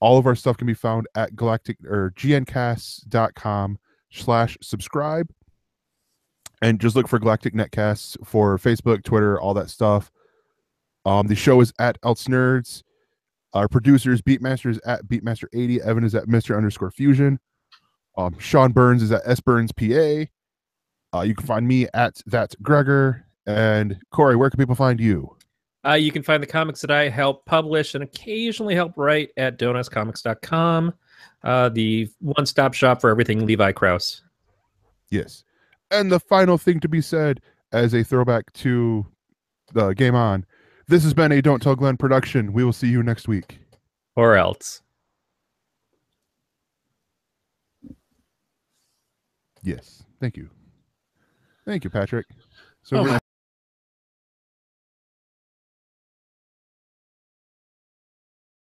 All of our stuff can be found at gncast.com/subscribe. And just look for Galactic Netcasts for Facebook, Twitter, all that stuff. The show is at ElseNerds. Our producers, Beatmaster is at Beatmaster80. Evan is at Mr_Fusion. Sean Burns is at SBurnsPA. You can find me at That's Gregor. And Corey, where can people find you? You can find the comics that I help publish and occasionally help write at donutscomics.com, the one-stop shop for everything Levi Krause. Yes. And the final thing to be said as a throwback to the Game On, this has been a Don't Tell Glenn production. We will see you next week. Or else. Yes. Thank you. Thank you, Patrick. So Oh, we're-